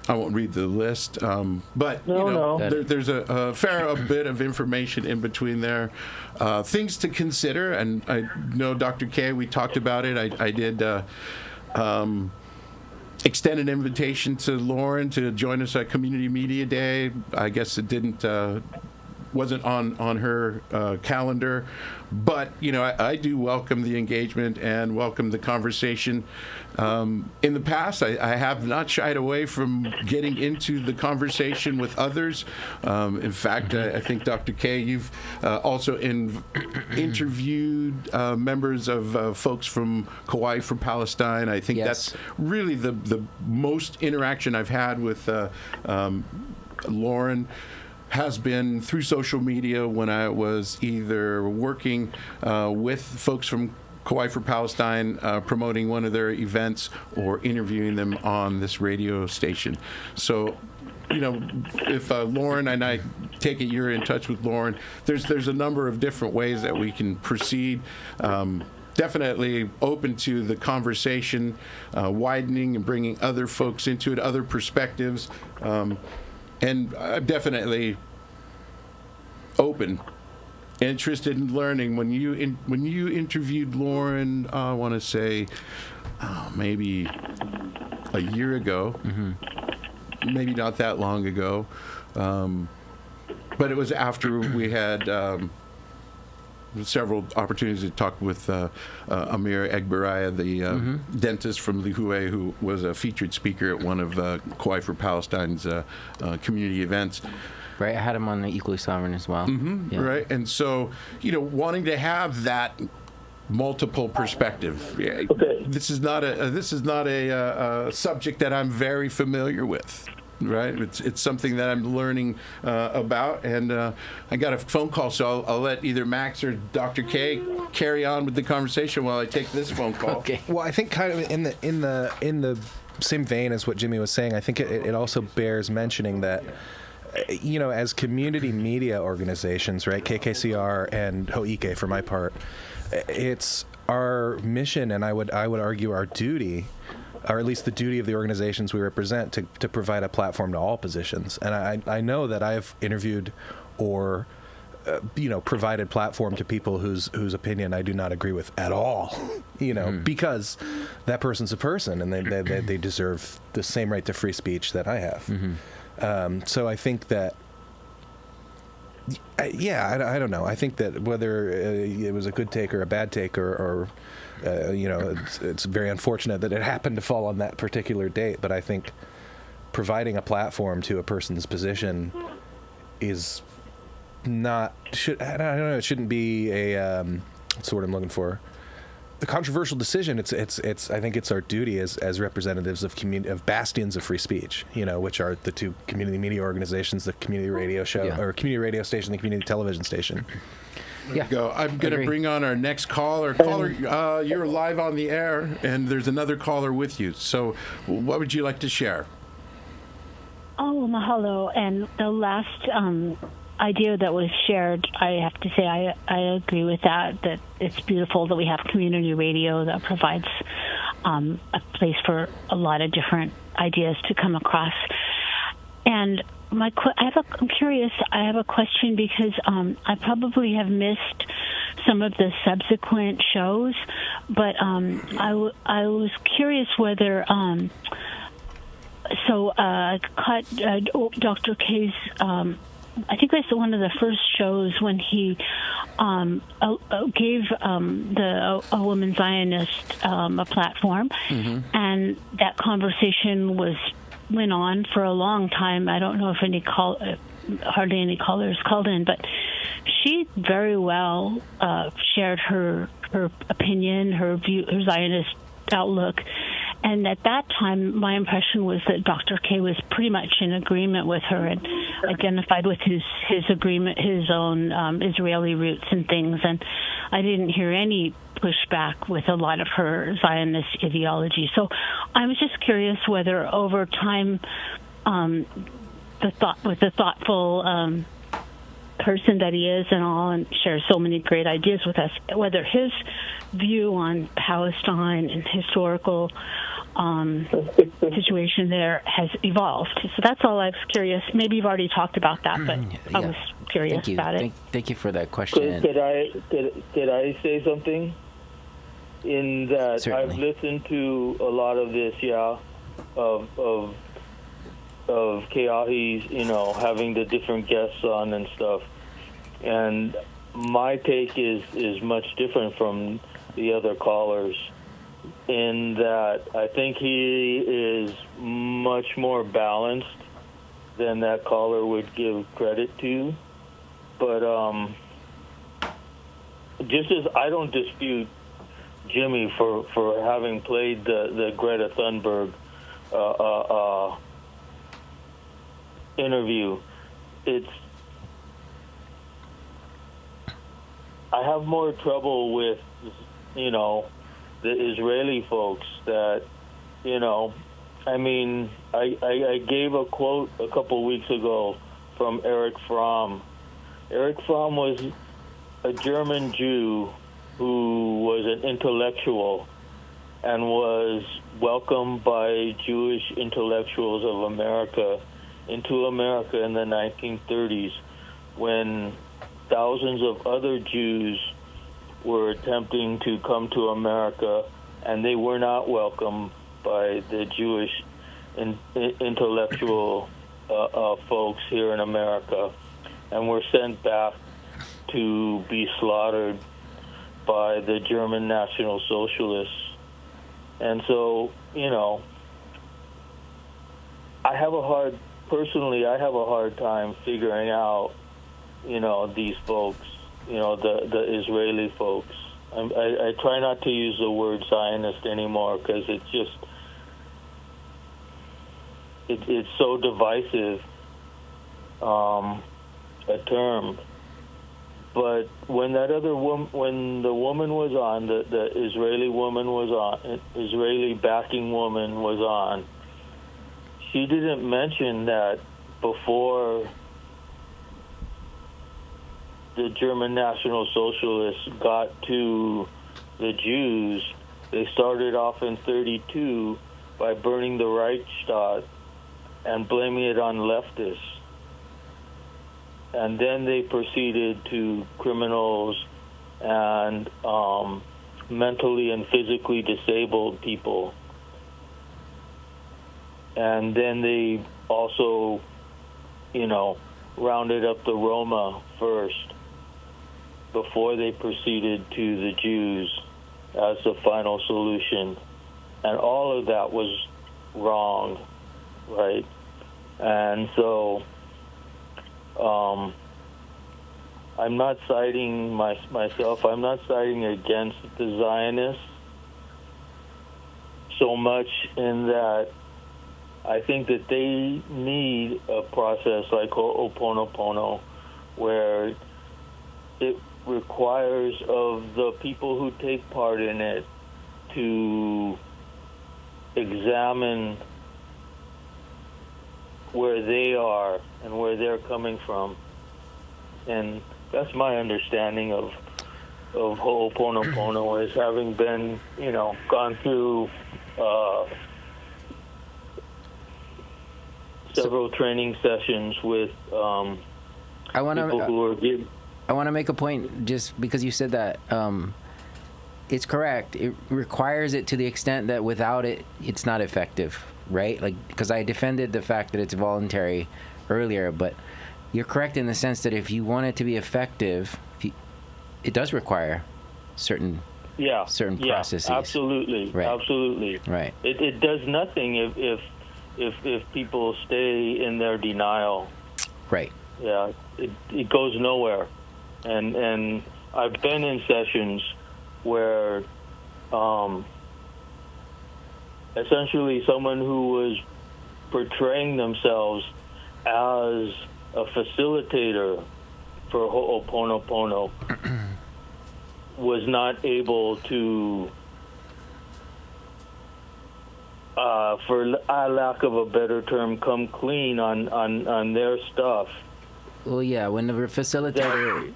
I won't read the list, but there's a fair bit of information in between there. Things to consider, and I know, Dr. K, we talked about it. I did extend an invitation to Lauren to join us at Community Media Day. I guess it wasn't on her calendar, but I do welcome the engagement and welcome the conversation. In the past, I have not shied away from getting into the conversation with others. In fact, I think, Dr. K, you've also interviewed members of folks from Kauai for Palestine. I think that's really the most interaction I've had with Lauren has been through social media when I was either working with folks from Kauai for Palestine, promoting one of their events, or interviewing them on this radio station. So, if Lauren, and I take it you're in touch with Lauren, there's a number of different ways that we can proceed. Definitely open to the conversation, widening and bringing other folks into it, other perspectives. And I'm definitely interested in learning. When you interviewed Lauren, I want to say maybe a year ago, maybe not that long ago, but it was after we had several opportunities to talk with Amir Egberaya, the dentist from Lihue, who was a featured speaker at one of Kauai for Palestine's community events. Right, I had him on the Equally Sovereign as well. Right, and so, wanting to have that multiple perspective. Okay. This is not a subject that I'm very familiar with. Right, it's something that I'm learning about, and I got a phone call, so I'll let either Max or Dr. K carry on with the conversation while I take this phone call. Okay. Well, I think kind of in the same vein as what Jimmy was saying, I think it also bears mentioning that, as community media organizations, right, KKCR and Hōʻike, for my part, it's our mission, and I would argue our duty, or at least the duty of the organizations we represent, to provide a platform to all positions. And I know that I've interviewed or provided platform to people whose opinion I do not agree with at all, because that person's a person and they deserve the same right to free speech that I have. So I think that, I don't know. I think that whether it was a good take or a bad take or it's very unfortunate that it happened to fall on that particular date, but I think providing a platform to a person's position is not, I don't know, it shouldn't be a, what's the word I'm looking for? The controversial decision. It's I think it's our duty as representatives of of bastions of free speech, which are the two community media organizations, the community radio show or community radio station, the community television station. There you go. I'm going to bring on our next caller. Caller, you're live on the air, and there's another caller with you. So what would you like to share? Oh, mahalo. And the last idea that was shared, I have to say I agree with that it's beautiful that we have community radio that provides a place for a lot of different ideas to come across. And I'm curious. I have a question because I probably have missed some of the subsequent shows, but I was curious whether. I caught Dr. K's. I think that's one of the first shows when he gave a woman Zionist a platform, and that conversation went on for a long time. I don't know if hardly any callers called in, but she very well shared her opinion, her view, her Zionist outlook. And at that time, my impression was that Dr. K was pretty much in agreement with her and identified with his own Israeli roots and things. And I didn't hear any pushback with a lot of her Zionist ideology. So I was just curious whether over time, the thoughtful person that he is and all, and shares so many great ideas with us, whether his view on Palestine and historical situation there has evolved. So that's all I was curious. Maybe you've already talked about that, but I was curious about it. Thank you for that question. Could I say something? In that Certainly. I've listened to a lot of this, of Keahi's, having the different guests on and stuff. And my take is much different from the other callers in that I think he is much more balanced than that caller would give credit to. But just as I don't dispute Jimmy for having played the Greta Thunberg interview, I have more trouble with, the Israeli folks that, I gave a quote a couple weeks ago from Erich Fromm. Erich Fromm was a German Jew who was an intellectual and was welcomed by Jewish intellectuals of America into America in the 1930s when thousands of other Jews were attempting to come to America, and they were not welcomed by the Jewish intellectual folks here in America, and were sent back to be slaughtered by the German National Socialists. And so, I have a hard time figuring out, these folks, the Israeli folks. I try not to use the word Zionist anymore because it's so divisive a term. But when that other when the woman was on, the Israeli woman was on, Israeli backing woman was on, she didn't mention that before the German National Socialists got to the Jews, they started off in 1932 by burning the Reichstag and blaming it on leftists. And then they proceeded to criminals and mentally and physically disabled people. And then they also, rounded up the Roma first before they proceeded to the Jews as the final solution. And all of that was wrong, right? And so I'm not siding myself. I'm not siding against the Zionists so much in that I think that they need a process like Ho'oponopono where it requires of the people who take part in it to examine where they are and where they're coming from. And that's my understanding of Ho'oponopono as having been, gone through several training sessions with people who are getting. I want to make a point just because you said that. It's correct. It requires it to the extent that without it, it's not effective, right? Like, because I defended the fact that it's voluntary earlier, but you're correct in the sense that if you want it to be effective, it does require certain processes. Absolutely, right. Absolutely. Right. It does nothing if people stay in their denial. Right. Yeah, it goes nowhere, and I've been in sessions where essentially someone who was portraying themselves as a facilitator for Ho'oponopono was not able to, for lack of a better term, come clean on their stuff. Well, yeah, when the facilitator,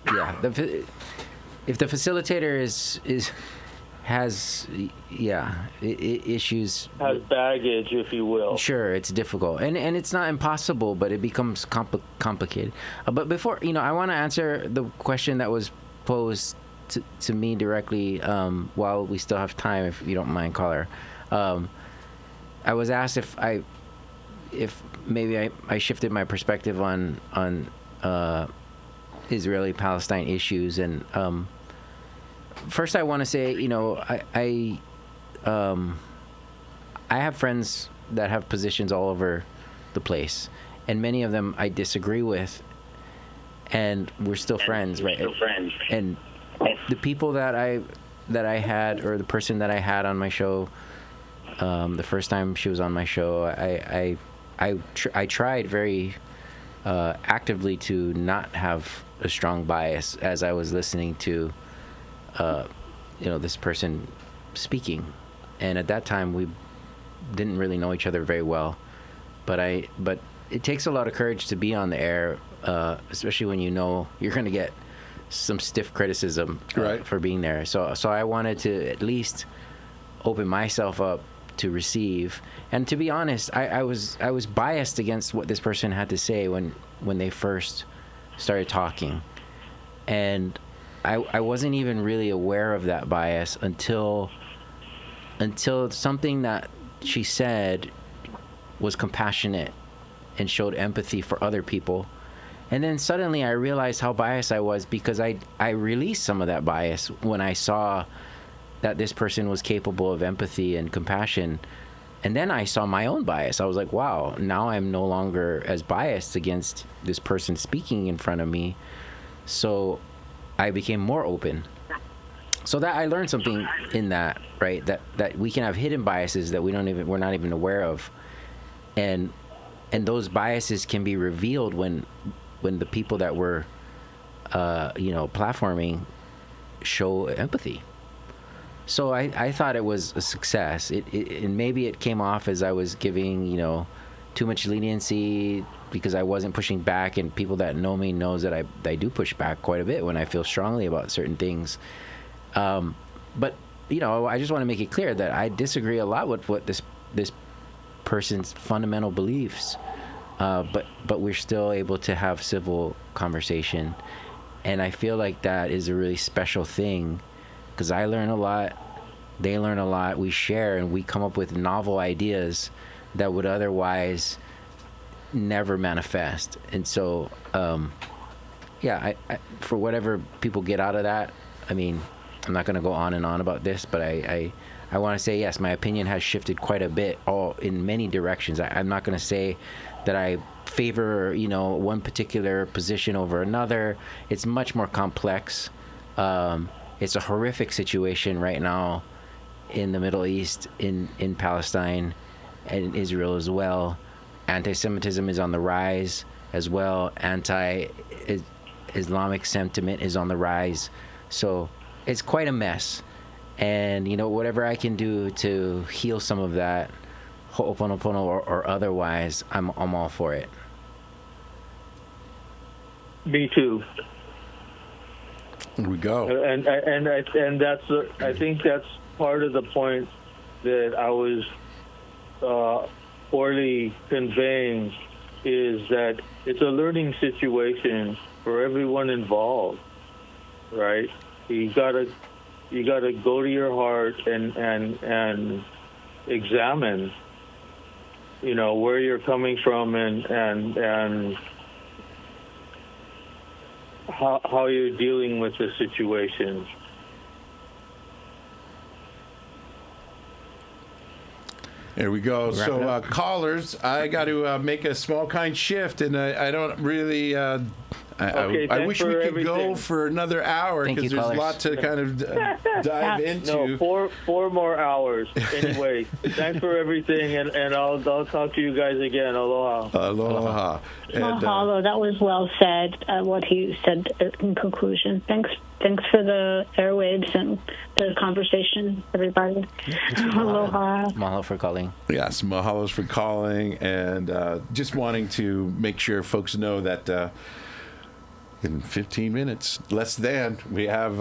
if the facilitator has issues, has baggage, if you will. Sure, it's difficult, and it's not impossible, but it becomes complicated. But before, I want to answer the question that was posed to me directly while we still have time, if you don't mind, caller. I was asked if maybe I shifted my perspective on Israeli-Palestine issues, and first I want to say, I have friends that have positions all over the place, and many of them I disagree with, and we're still friends, right? And the people that I had, or the person that I had on my show, the first time she was on my show, I tried very actively to not have a strong bias as I was listening to this person speaking, and at that time we didn't really know each other very well, but it takes a lot of courage to be on the air, especially when you're going to get some stiff criticism for being there. So I wanted to at least open myself up to receive, and to be honest, I was biased against what this person had to say when they first started talking, and I wasn't even really aware of that bias until something that she said was compassionate and showed empathy for other people. And then suddenly I realized how biased I was, because I released some of that bias when I saw that this person was capable of empathy and compassion. And then I saw my own bias. I was like, wow, now I'm no longer as biased against this person speaking in front of me. So I became more open. So that I learned something in that, right? That we can have hidden biases that we're not even aware of. And those biases can be revealed when the people that we're platforming show empathy. So I thought it was a success. And maybe it came off as I was giving too much leniency, because I wasn't pushing back, and people that know me knows that I do push back quite a bit when I feel strongly about certain things. But I just want to make it clear that I disagree a lot with what this person's fundamental beliefs. But we're still able to have civil conversation, and I feel like that is a really special thing, because I learn a lot, they learn a lot, we share, and we come up with novel ideas that would otherwise never manifest. And so I for whatever people get out of that, I mean, I'm not going to go on and on about this, but I want to say, yes, my opinion has shifted quite a bit, all in many directions. I'm not going to say that I favor, one particular position over another. It's much more complex. It's a horrific situation right now in the Middle East, in Palestine, and Israel as well. Anti-Semitism is on the rise as well. Anti-Islamic sentiment is on the rise. So it's quite a mess. And, whatever I can do to heal some of that, Ho'oponopono or otherwise, I'm all for it. Me too. Here we go. And that's I think that's part of the point that I was poorly conveying is that it's a learning situation for everyone involved, right? You gotta go to your heart and examine, where you're coming from and how you're dealing with the situation. There we go. So, callers, I got to make a small kind shift, and I don't really. I wish we could go for another hour because there's a lot to kind of dive into. No, four more hours. Anyway, thanks for everything, and I'll talk to you guys again. Aloha. Aloha. Mahalo. That was well said. What he said in conclusion. Thanks for the airwaves and the conversation, everybody. Aloha. Mahalo for calling. Yes, mahalos for calling, and just wanting to make sure folks know that. In 15 minutes, less than, we have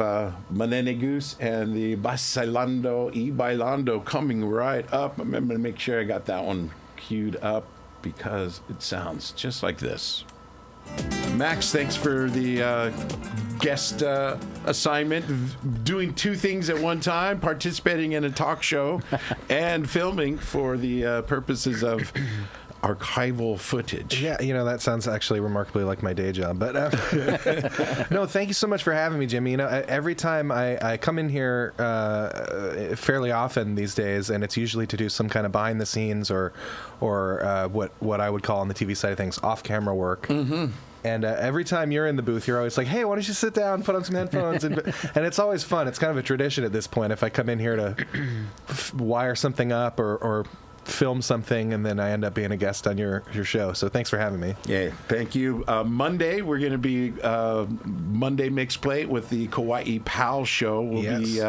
Manene Goose and the Bailando Bailando coming right up. I'm going to make sure I got that one queued up because it sounds just like this. Max, thanks for the guest assignment, doing two things at one time, participating in a talk show and filming for the purposes of archival footage. Yeah, that sounds actually remarkably like my day job. But no, thank you so much for having me, Jimmy. Every time I come in here fairly often these days, and it's usually to do some kind of behind the scenes or what I would call on the TV side of things off-camera work. Mm-hmm. And every time you're in the booth, you're always like, hey, why don't you sit down, put on some headphones? And it's always fun. It's kind of a tradition at this point. If I come in here to wire something up or film something, and then I end up being a guest on your show. So thanks for having me. Yeah, thank you. Monday, we're going to be Monday Mixed Plate with the Kauai Pal Show. We'll be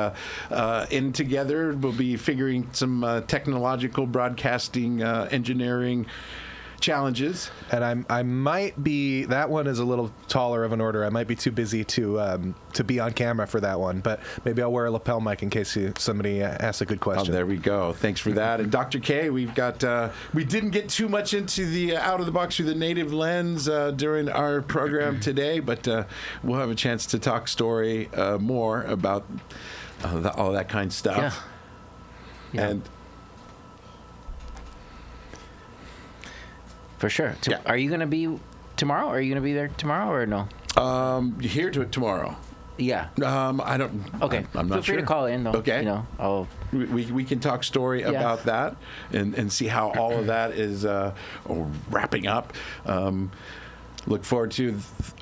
in together. We'll be figuring some technological broadcasting engineering challenges. And I might be, that one is a little taller of an order. I might be too busy to be on camera for that one, but maybe I'll wear a lapel mic in case somebody asks a good question. Oh, there we go. Thanks for that. And Dr. K, we've got, we didn't get too much into the out of the box through the native lens during our program today, but we'll have a chance to talk story more about all that kind of stuff. Yeah. And for sure. Are you going to be tomorrow? Are you going to be there tomorrow or no? Here to tomorrow. Yeah. I don't. Okay. I'm not Feel free to call in though. Okay. I'll. We can talk story about that and see how all of that is wrapping up. Look forward to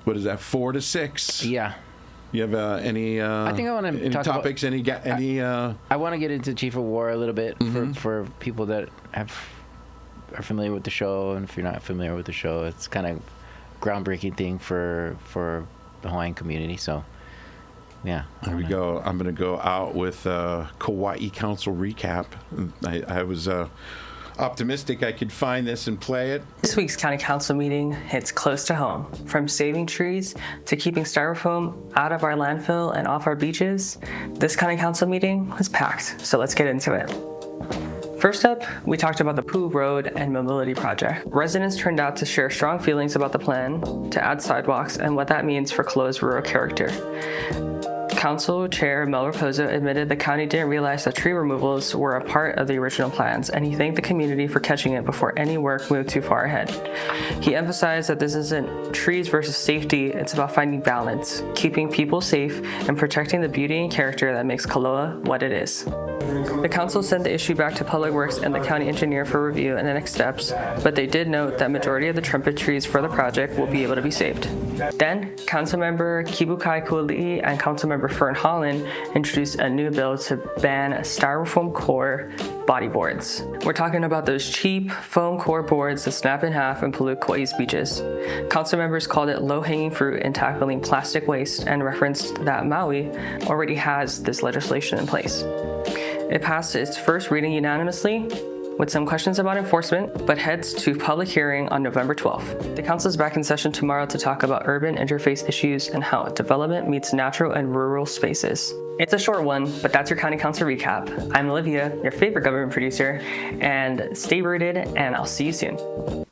what is that? 4 to 6. Yeah. You have any? I think I want to talk topics. About, I want to get into Chief of War a little bit for people that are familiar with the show, and if you're not familiar with the show, it's kind of groundbreaking thing for the Hawaiian community. So, yeah. There we go. I'm going to go out with Kauai Council recap. I was optimistic I could find this and play it. This week's County Council meeting hits close to home. From saving trees to keeping styrofoam out of our landfill and off our beaches, this County Council meeting was packed. So let's get into it. First up, we talked about the Pooh Road and Mobility Project. Residents turned out to share strong feelings about the plan to add sidewalks and what that means for Kauai's rural character. Council Chair Mel Raposo admitted the county didn't realize that tree removals were a part of the original plans, and he thanked the community for catching it before any work moved too far ahead. He emphasized that this isn't trees versus safety, it's about finding balance, keeping people safe, and protecting the beauty and character that makes Kaua what it is. The council sent the issue back to Public Works and the county engineer for review and the next steps, but they did note that majority of the trumpet trees for the project will be able to be saved. Then, Councilmember Kibukai Kuali'i and Councilmember Fern Holland introduced a new bill to ban styrofoam core bodyboards. We're talking about those cheap foam core boards that snap in half and pollute Kauai's beaches. Council members called it low-hanging fruit in tackling plastic waste and referenced that Maui already has this legislation in place. It passed its first reading unanimously, with some questions about enforcement, but heads to public hearing on November 12th. The council is back in session tomorrow to talk about urban interface issues and how development meets natural and rural spaces. It's a short one, but that's your county council recap. I'm Olivia, your favorite government producer, and stay rooted, and I'll see you soon.